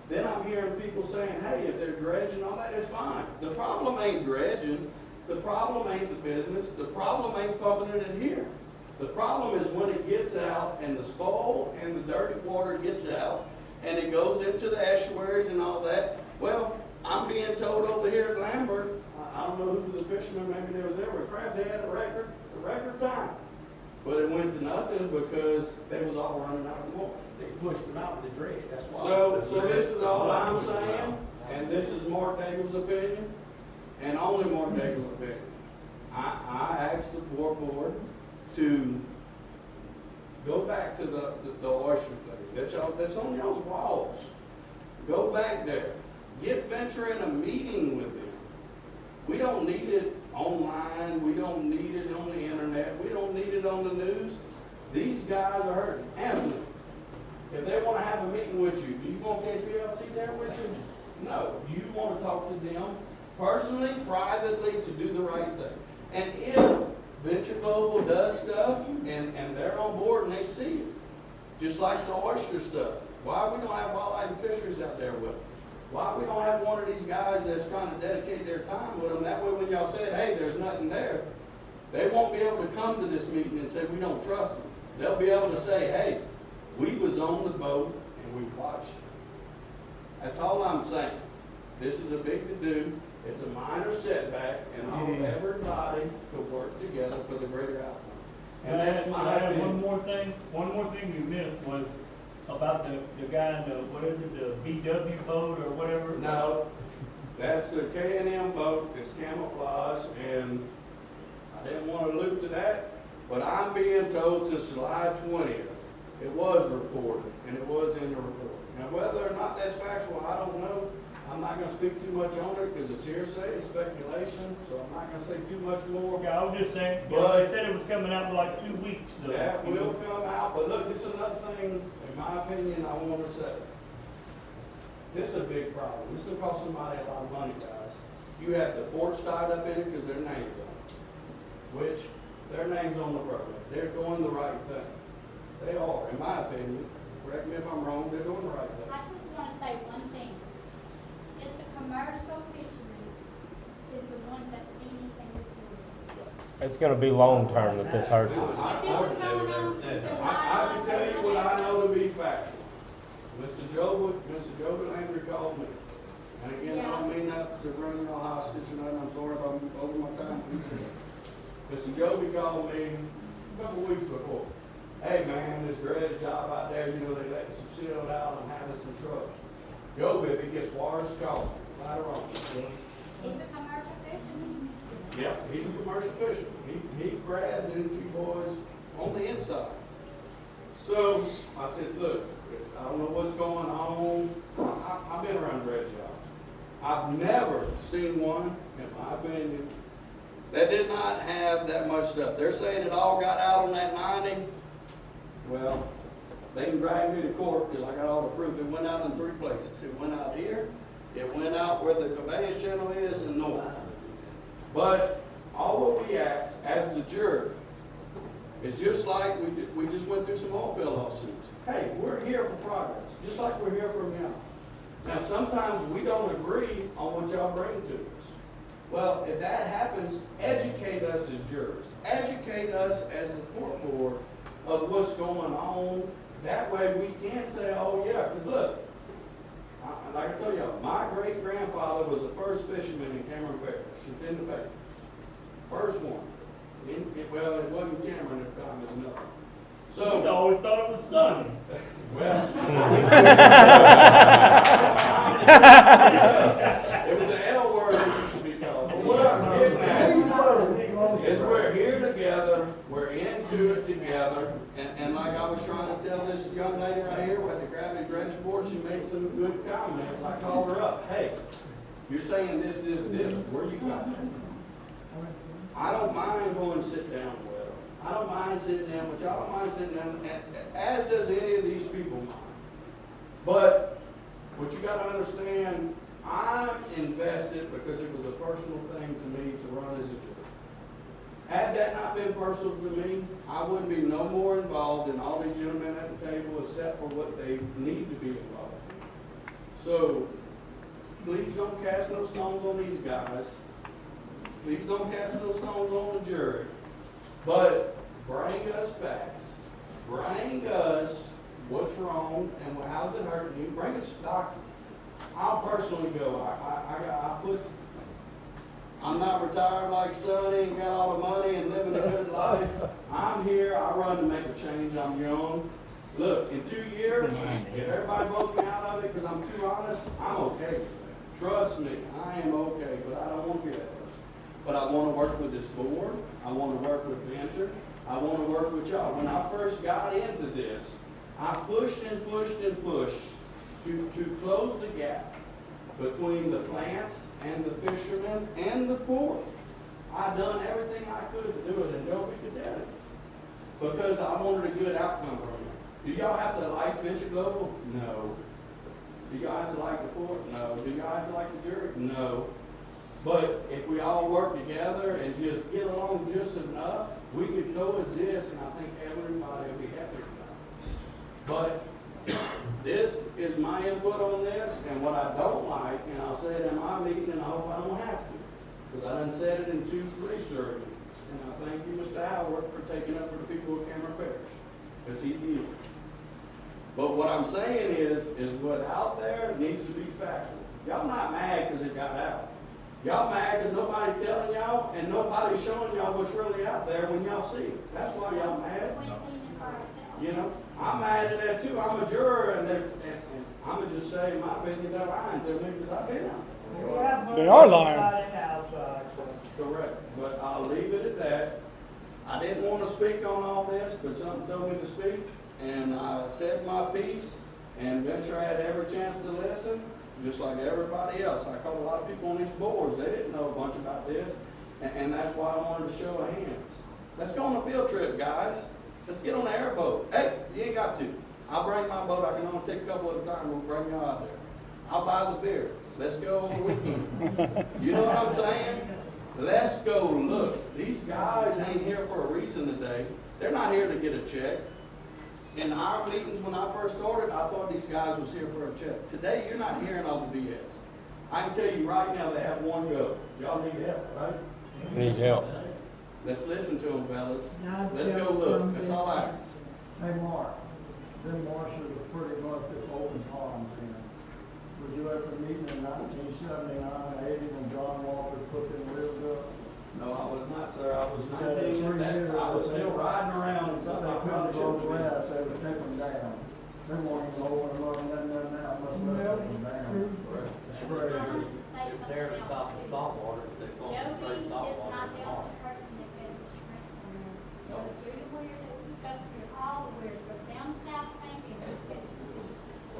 Then I'm hearing people saying, hey, if they're dredging all that, it's fine. The problem ain't dredging. The problem ain't the business. The problem ain't pumping it in here. The problem is when it gets out and the spoil and the dirty water gets out and it goes into the estuaries and all that. Well, I'm being told over here at Lambert, I don't know who the fishermen, maybe they were there, with crab, they had a record time. But it went to nothing because they was all running out of the marsh. They pushed them out with the dredge, that's why. So this is all I'm saying, and this is Mark Daigle's opinion, and only Mark Daigle's opinion. I asked the board to go back to the oyster thing. That's on y'all's walls. Go back there. Get Venture in a meeting with them. We don't need it online. We don't need it on the internet. We don't need it on the news. These guys are hurting. Anthony, if they want to have a meeting with you, do you want KPLC there with you? No. You want to talk to them personally, privately, to do the right thing. And if Venture Global does stuff and they're on board and they see it, just like the oyster stuff, why we don't have wildlife and fisheries out there with them? Why we don't have one of these guys that's trying to dedicate their time with them? That way when y'all said, hey, there's nothing there, they won't be able to come to this meeting and say we don't trust them. They'll be able to say, hey, we was on the boat and we watched it. That's all I'm saying. This is a big to-do. It's a minor setback, and I hope everybody could work together for the greater outcome. And that's my I have opinion. one more thing you missed was about the guy in the, what is it, the VW boat or whatever? No, that's a K&M boat, it's camouflage, and I didn't want to allude to that, but I'm being told since July 20th, it was reported, and it was in the report. Now, whether or not that's factual, I don't know. I'm not gonna speak too much on it, because it's hearsay, it's speculation, so I'm not gonna say too much more. Okay, I was just saying, But- they said it was coming out in like 2 weeks. So, That will come out, but look, this is another thing, in my opinion, I want to say. This is a big problem. This will cost somebody a lot of money, guys. You have the porch tied up in it because their name's on it, which their name's on the road. They're doing the right thing. They are, in my opinion. Correct me if I'm wrong, they're doing the right thing. I just want to say one thing. It's the commercial fishermen is the ones that see anything with you. It's gonna be long-term that this hurts us. If it was going on since I can tell you what I know to be factual. Mr. Joe Landry called me. And again, I don't mean not to run y'all hostage tonight, I'm sorry if I'm over my time. Mr. Joby called me a couple weeks before. Hey man, this dredge job out there, you know, they letting some silt out and having some trouble. Joby, if it gets worse, call me, right or wrong. He's a commercial fisherman. Yeah, he's a commercial fisherman. He grabbed them two boys on the inside. So I said, look, I don't know what's going on. I've been around dredge jobs. I've never seen one, in my opinion, that did not have that much stuff. They're saying it all got out on that 90. Well, they can drag me to court because I got all the proof. It went out in 3 places. It went out here, it went out where the conveyance channel is, and north. But all of we ask as the jury is just like we just went through some oil field lawsuits. Hey, we're here for progress, just like we're here from y'all. Now, sometimes we don't agree on what y'all bring to us. Well, if that happens, educate us as jurors. Educate us as the court board of what's going on. That way we can't say, oh yeah, because look, like I tell y'all, my great-grandfather was the first fisherman in Cameron Parish. It's in the paper. First one. Well, it wasn't Cameron at the time, it was another. So, I always thought it was sunny. well. It was an L word that used to be called. But what I'm getting at is we're here together, we're into it together, and like I was trying to tell this young lady right here with the gravity dredge board, she made some good comments. I called her up, hey, you're saying this, where you got that? I don't mind going and sit down with her. I don't mind sitting down with y'all. I don't mind sitting down, as does any of these people mind. But what you got to understand, I'm invested because it was a personal thing to me to run as a jury. Had that not been personal to me, I wouldn't be no more involved in all these gentlemen at the table except for what they need to be involved in. So please don't cast no stones on these guys. Please don't cast no stones on the jury. But bring us facts. Bring us what's wrong and how's it hurting you. Bring us documents. I'll personally go. I'm not retired like Sonny and got all the money and living a good life. I'm here, I run to make a change, I'm young. Look, in 2 years, if everybody votes me out of it because I'm too honest, I'm okay with that. Trust me, I am okay, but I don't want to be that person. But I want to work with this board, I want to work with Venture, I want to work with y'all. When I first got into this, I pushed and pushed and pushed to close the gap between the plants and the fishermen and the port. I done everything I could to do it, and nobody could tell it. Because I wanted a good outcome from it. Do y'all have to like Venture Global? No. Do y'all have to like the port? No. Do y'all have to like the jury? No. But if we all work together and just get along just enough, we could coexist, and I think everybody will be happy about it. But this is my input on this, and what I don't like, and I'll say it in my meeting, and I hope I don't have to, because I done said it in 2 police juries. And I thank you, Mr. Howard, for taking up for the people of Cameron Parish, because he did. But what I'm saying is what out there needs to be factual. Y'all not mad because it got out. Y'all mad because nobody telling y'all, and nobody showing y'all what's really out there when y'all see it. That's why y'all mad. We've seen it for ourselves. You know, I'm mad at that too. I'm a juror, and I'm gonna just say my opinion, they're lying to me because I've been out there. They are lying. Correct, but I'll leave it at that. I didn't want to speak on all this, but something told me to speak, and I said my piece, and Venture had every chance to listen, just like everybody else. I called a lot of people on these boards. They didn't know a bunch about this, and that's why I wanted to show of hands. Let's go on a field trip, guys. Let's get on the airboat. Hey, you ain't got to. I'll bring my boat. I can only take a couple at a time. We'll bring y'all out there. I'll buy the beer. Let's go on the weekend. You know what I'm saying? Let's go look. These guys ain't here for a reason today. They're not here to get a check. In our meetings when I first started, I thought these guys was here for a check. Today, you're not hearing all the BS. I can tell you right now they have one go. Y'all need help, right? Need help. Let's listen to them, fellas. Not Let's just go look. from That's this all I. instance. Hey, Mark, them marshals are pretty much at open palms here. Was you at the meeting in 1979, 80 when John Walker put them wheels up? No, I was not, sir. I was You said 19. 3 years I was ago. still riding around and They something I couldn't probably go shouldn't to have been. grass, they would take them down. They weren't even over and above, nothing now, much less take them down. I It's wanted to say crazy. something else too. water, they fall Joby straight is top not water. the only person that gets a shrink from there. Goes through the weir, goes through all the weirs, goes down South Bank and gets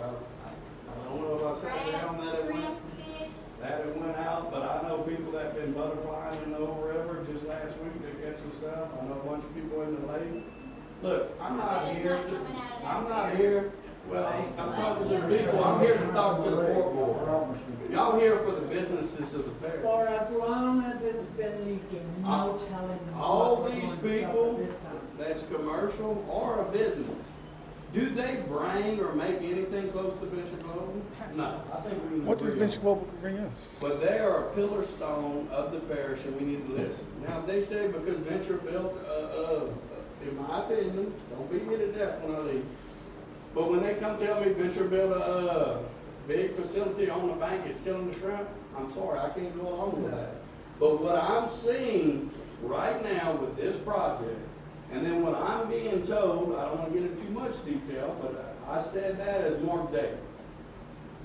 Well, I don't know if I said down that grass, it went, shrimp, fish. that it went out, but I know people that been butterflying in the old river just last week to catch some stuff. I know a bunch of people in the lake. Look, I'm not here to, I'm not here, well, I'm talking to the people, I'm here to talk to the port board. Y'all here for the businesses of the parish. For as long as it's been leaking, no telling. All what we're these going to suffer people this time. that's commercial or a business, do they bring or make anything close to Venture Global? No, I think we can What does agree on Venture Global bring us? But they are a pillar stone of the parish, and we need to listen. Now, they say because Venture built, in my opinion, don't beat me to death when I leave, but when they come tell me Venture built a big facility on the bank, it's killing the shrimp, I'm sorry, I can't go along with that. But what I'm seeing right now with this project, and then what I'm being told, I don't want to get into too much detail, but I said that as Mark David.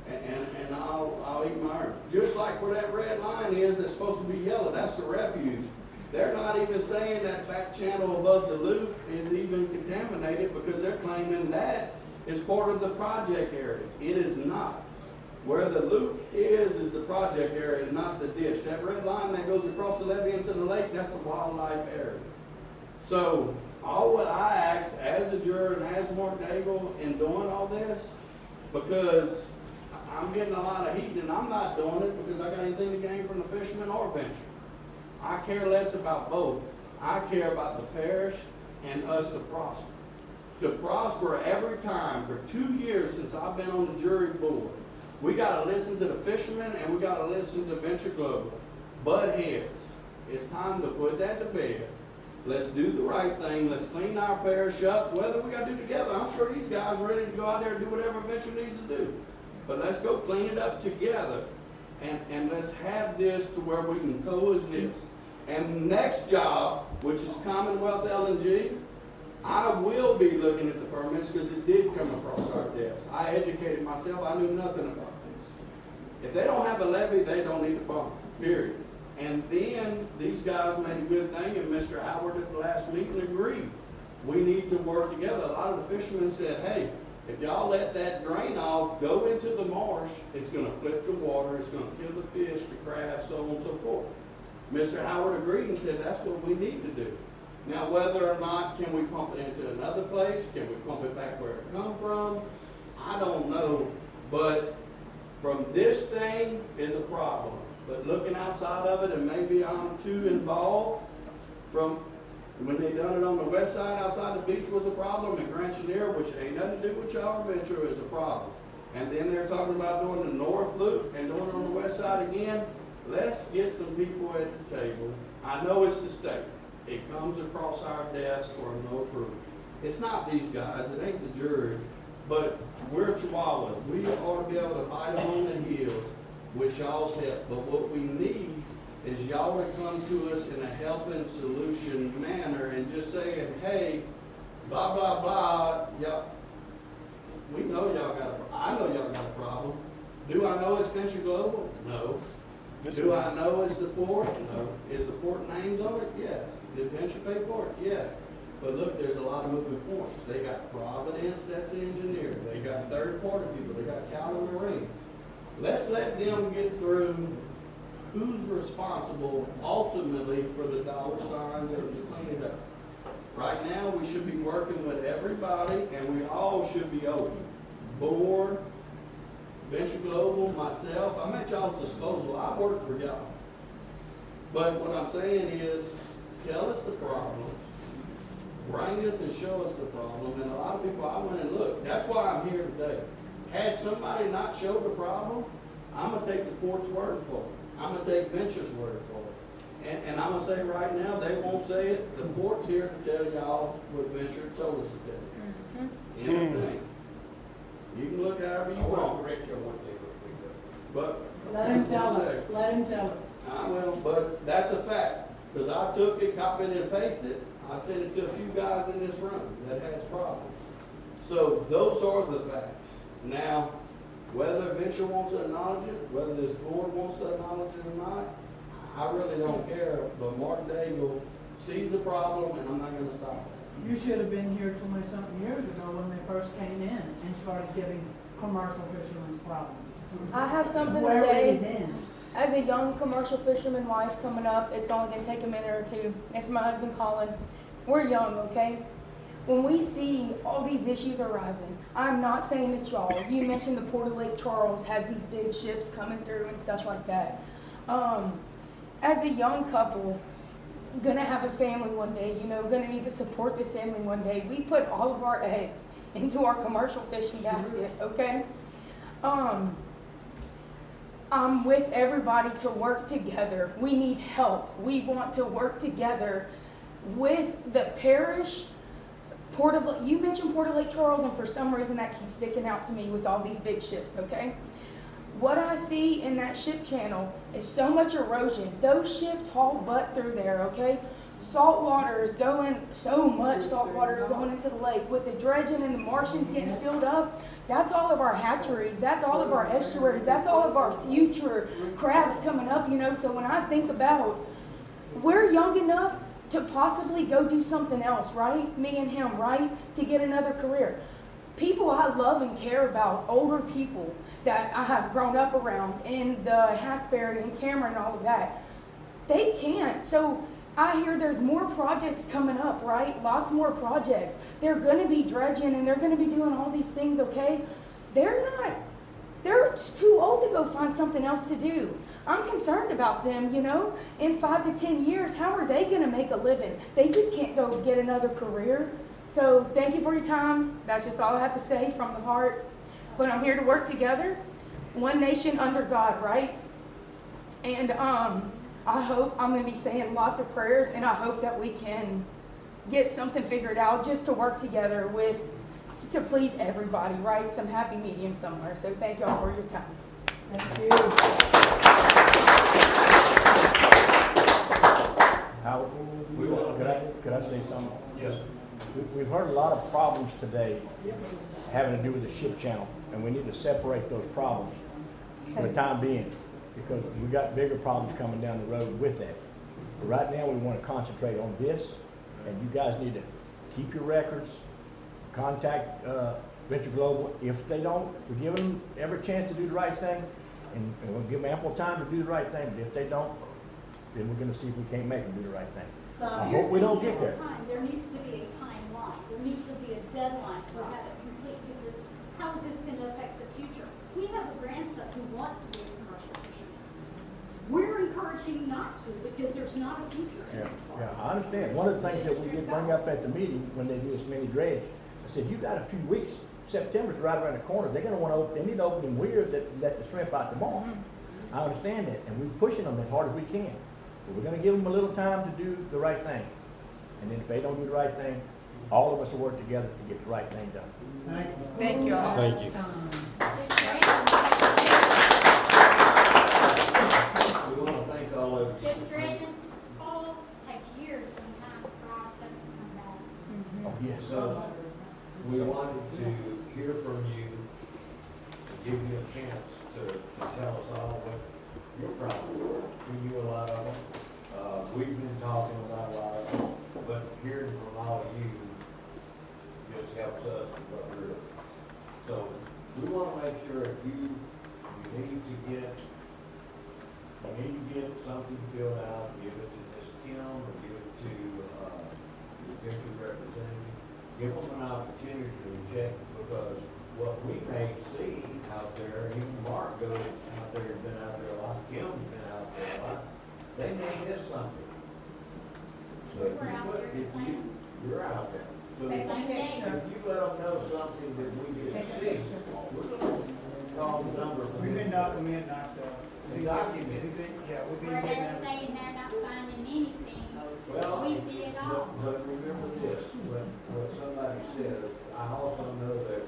And I'll eat my earn. Just like where that red line is that's supposed to be yellow, that's the refuge. They're not even saying that back channel above the loop is even contaminated because they're claiming that is part of the project area. It is not. Where the loop is the project area, not the ditch. That red line that goes across the levee into the lake, that's the wildlife area. So, all what I ask as a juror and as Mark Daigle in doing all this, because I'm getting a lot of heat and I'm not doing it because I got anything to gain from the fishermen or Venture. I care less about both. I care about the parish and us to prosper. To prosper every time for 2 years since I've been on the jury board. We got to listen to the fishermen and we got to listen to Venture Global. Butt heads. It's time to put that to bed. Let's do the right thing. Let's clean our parish up. Whether we got to do it together, I'm sure these guys are ready to go out there and do whatever Venture needs to do. but let's go clean it up together. And let's have this to where we can coexist. And next job, which is Commonwealth LNG, I will be looking at the permits because it did come across our desk. I educated myself, I knew nothing about this. If they don't have a levee, they don't need a bump, period. And then these guys made a good thing, and Mr. Howard at the last meeting agreed. We need to work together. A lot of the fishermen said, hey, if y'all let that drain off, go into the marsh, it's gonna flip the water, it's gonna kill the fish, the crabs, so on and so forth. Mr. Howard agreed and said, that's what we need to do. Now, whether or not, can we pump it into another place? Can we pump it back where it come from? I don't know, but from this thing is a problem. But looking outside of it, and maybe I'm too involved, from when they done it on the west side outside the beach was a problem, and Grand Chenier, which ain't nothing to do with y'all venture, is a problem. And then they're talking about doing the north loop and doing it on the west side again. Let's get some people at the table. I know it's the state. It comes across our desk for no approval. It's not these guys, it ain't the jury, but we're Chihuahuas. We ought to be able to bite on the heel, which y'all said, but what we need is y'all to come to us in a helping solution manner and just saying, hey, blah, blah, blah, y'all, we know y'all got I know y'all got a problem. Do I know it's Venture Global? No. Do I know it's the port? No. Is the port named on it? Yes. Did Venture pay for it? Yes. But look, there's a lot of moving points. They got Providence, that's an engineer. They got third-party people. They got Calvin Marine. Let's let them get through who's responsible ultimately for the dollar signs and to clean it up. Right now, we should be working with everybody, and we all should be open. Board, Venture Global, myself, I'm at y'all's disposal. I work for y'all. But what I'm saying is, tell us the problem, bring us and show us the problem. And a lot of people, I went and looked. That's why I'm here today. Had somebody not showed the problem, I'm going to take the port's word for it. I'm going to take Venture's word for it. And I'm going to say right now, they won't say it. The port's here to tell y'all what Venture told us to tell you. End of thing. You can look however you want. correct you on one thing real quick, though. But Let him tell us, let him tell us. I will, but that's a fact. Because I took it, copied and pasted it. I sent it to a few guys in this room that has problems. So those are the facts. Now, whether Venture wants to acknowledge it, whether this board wants to acknowledge it or not, I really don't care. But Mark Daigle sees the problem, and I'm not going to stop it. You should have been here 20-something years ago when they first came in and started giving commercial fishermen problems. I have something to Where were say. you then? As a young commercial fisherman wife coming up, it's only going to take a minute or two. This is my husband Colin. We're young, okay? When we see all these issues arising, I'm not saying it's y'all. You mentioned the Port of Lake Charles has these big ships coming through and stuff like that. As a young couple, gonna have a family one day, you know, gonna need to support this family one day, we put all of our eggs into our commercial fishing basket, okay? I'm with everybody to work together. We need help. We want to work together with the parish. You mentioned Port of Lake Charles, and for some reason that keeps sticking out to me with all these big ships, okay? What I see in that ship channel is so much erosion. Those ships haul butt through there, okay? Salt water is going, so much salt water is going into the lake. With the dredging and the Martians getting filled up, that's all of our hatcheries, that's all of our estuaries, that's all of our future crabs coming up, you know? So when I think about, we're young enough to possibly go do something else, right? Me and him, right? To get another career. People I love and care about, older people that I have grown up around in the Hackberry and Cameron and all of that, they can't. So I hear there's more projects coming up, right? Lots more projects. They're going to be dredging and they're going to be doing all these things, okay? They're too old to go find something else to do. I'm concerned about them, you know? In 5 to 10 years, how are they going to make a living? They just can't go get another career. So thank you for your time. That's just all I have to say from the heart. But I'm here to work together. One nation under God, right? And I hope I'm going to be saying lots of prayers, and I hope that we can get something figured out just to work together with to please everybody, right? Some happy medium somewhere. So thank y'all for your time. Thank you. Howard, could I say something? Yes. We've heard a lot of problems today having to do with the ship channel, and we need to separate those problems for the time being, because we got bigger problems coming down the road with that. But right now, we want to concentrate on this, and you guys need to keep your records, contact Venture Global. If they don't, we're giving them every chance to do the right thing, and we'll give them ample time to do the right thing. But if they don't, then we're going to see if we can't make them do the right thing. So I you're hope we don't saying get there. time, there needs to be a timeline, there needs to be a deadline to have it complete, because how is this gonna affect the future? We have a grandson who wants to be a commercial fisherman. We're encouraging not to, because there's not a future. Yeah, I understand. One of the things that we did bring up at the meeting when they do this mini dredge, I said, you got a few weeks. September's right around the corner. They're gonna want to open, they need to open them weir that let the shrimp out tomorrow. I understand that, and we're pushing them as hard as we can. But we're gonna give them a little time to do the right thing. And then if they don't do the right thing, all of us will work together to get the right thing done. Thank you all. Thank you. We want to thank all of you. Just dredges, all takes years sometimes for our stuff to come back. Oh, yes. So, we wanted to hear from you, to give you a chance to tell us all what your problems were. We knew a lot of them. We've been talking about a lot of them, but hearing from all of you just helps us to go through it. So, we want to make sure if you need to get something filled out, give it to Ms. Kim or give it to the district representative. Give them an opportunity to check, because what we may see out there, even Mark goes out there, has been out there a lot, Kim's been out there a lot, they may miss something. So if We're you out put, there the if same. you're out there. So Say if same day. you let them know something that we didn't see, we're gonna call the number. We've been documenting that, We document. we've been Where getting they're that. saying they're not finding anything, Well, we see it all. but remember this, what somebody said, I also know that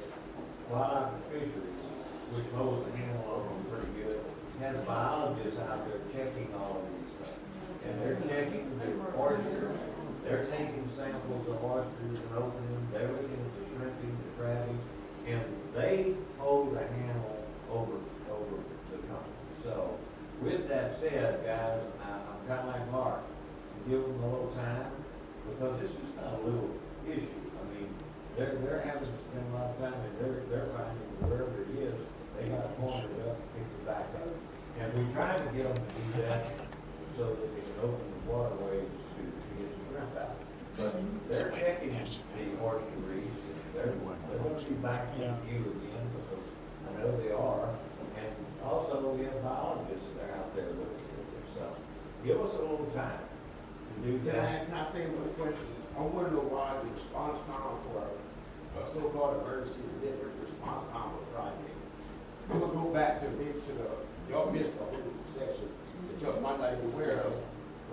Wildlife and Fisheries, which holds a handle on them pretty good, has biologists out there checking all of these things. And they're checking the oysters, they're taking samples of oysters and opening them, they're looking at the shrimping, the crabbing, and they hold a handle over the company. So, with that said, guys, I'm kinda like Mark, give them a little time, because this is not a little issue. I mean, they're having to spend a lot of time, and they're finding wherever it is, they got to point it up, pick it back up. And we try to get them to do that so that they can open the waterways to get the shrimp out. But they're checking the oyster reefs, they're going to be back in you again, because I know they are. And also, we have biologists that are out there looking at this, so give us a little time to do that. Can I say one question? I want to know why the response time for a so-called emergency is different response time for a project. I'm gonna go back to y'all missed the whole section that y'all might not be aware of.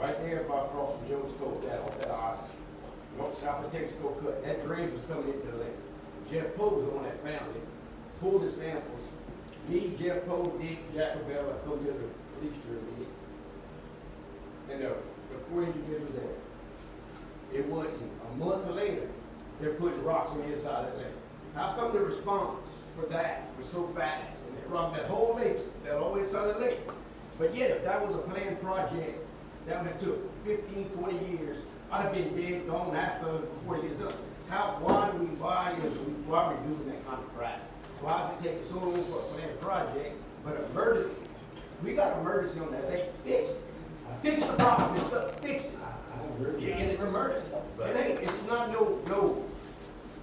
Right there about across from Jones Cove, that on that island, north south of Texaco cut, that dredge was coming into the lake. Jeff Poe was on that family, pulled the samples. Me, Jeff Poe, Dick, Jacobella, come to the police bureau meeting. And the Corps engineer was there. It wasn't a month later, they're putting rocks on the inside of the lake. How come the response for that was so fast? And they rocked that whole lake, that whole inside of the lake. But yet, if that was a planned project, that would have took 15, 20 years. I'd have been dead, gone half of it before it gets done. Why are we doing that kind of crap? Why is it taking so long for a planned project, but emergency? We got emergency on that lake, fix it. Fix the problem, it's stuff, fix it. You get it emergency. It ain't, it's not no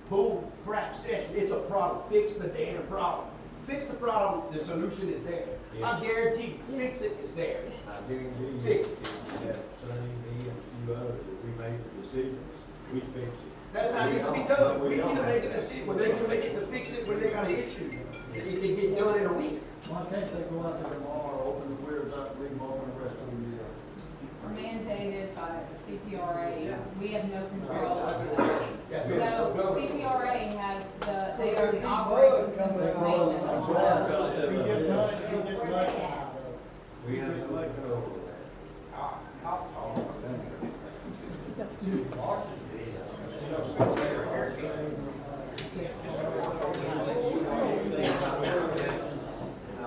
bull crap session. It's a problem. Fix the damn problem. Fix the problem, the solution is there. I guarantee you, fix it, it's there. I guarantee you, Fix if you had Sonny, me, and a few others, if we made the decision, we'd fix it. That's how it needs to be done. We need to make a decision. When they can make it to fix it, when they got an issue, it can get done in a week. Why can't they go out there tomorrow, open the weirs up, leave them open the rest of the year? Are mandated by the CPRA. We have no control over that. No, CPRA has the How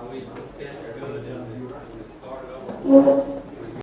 we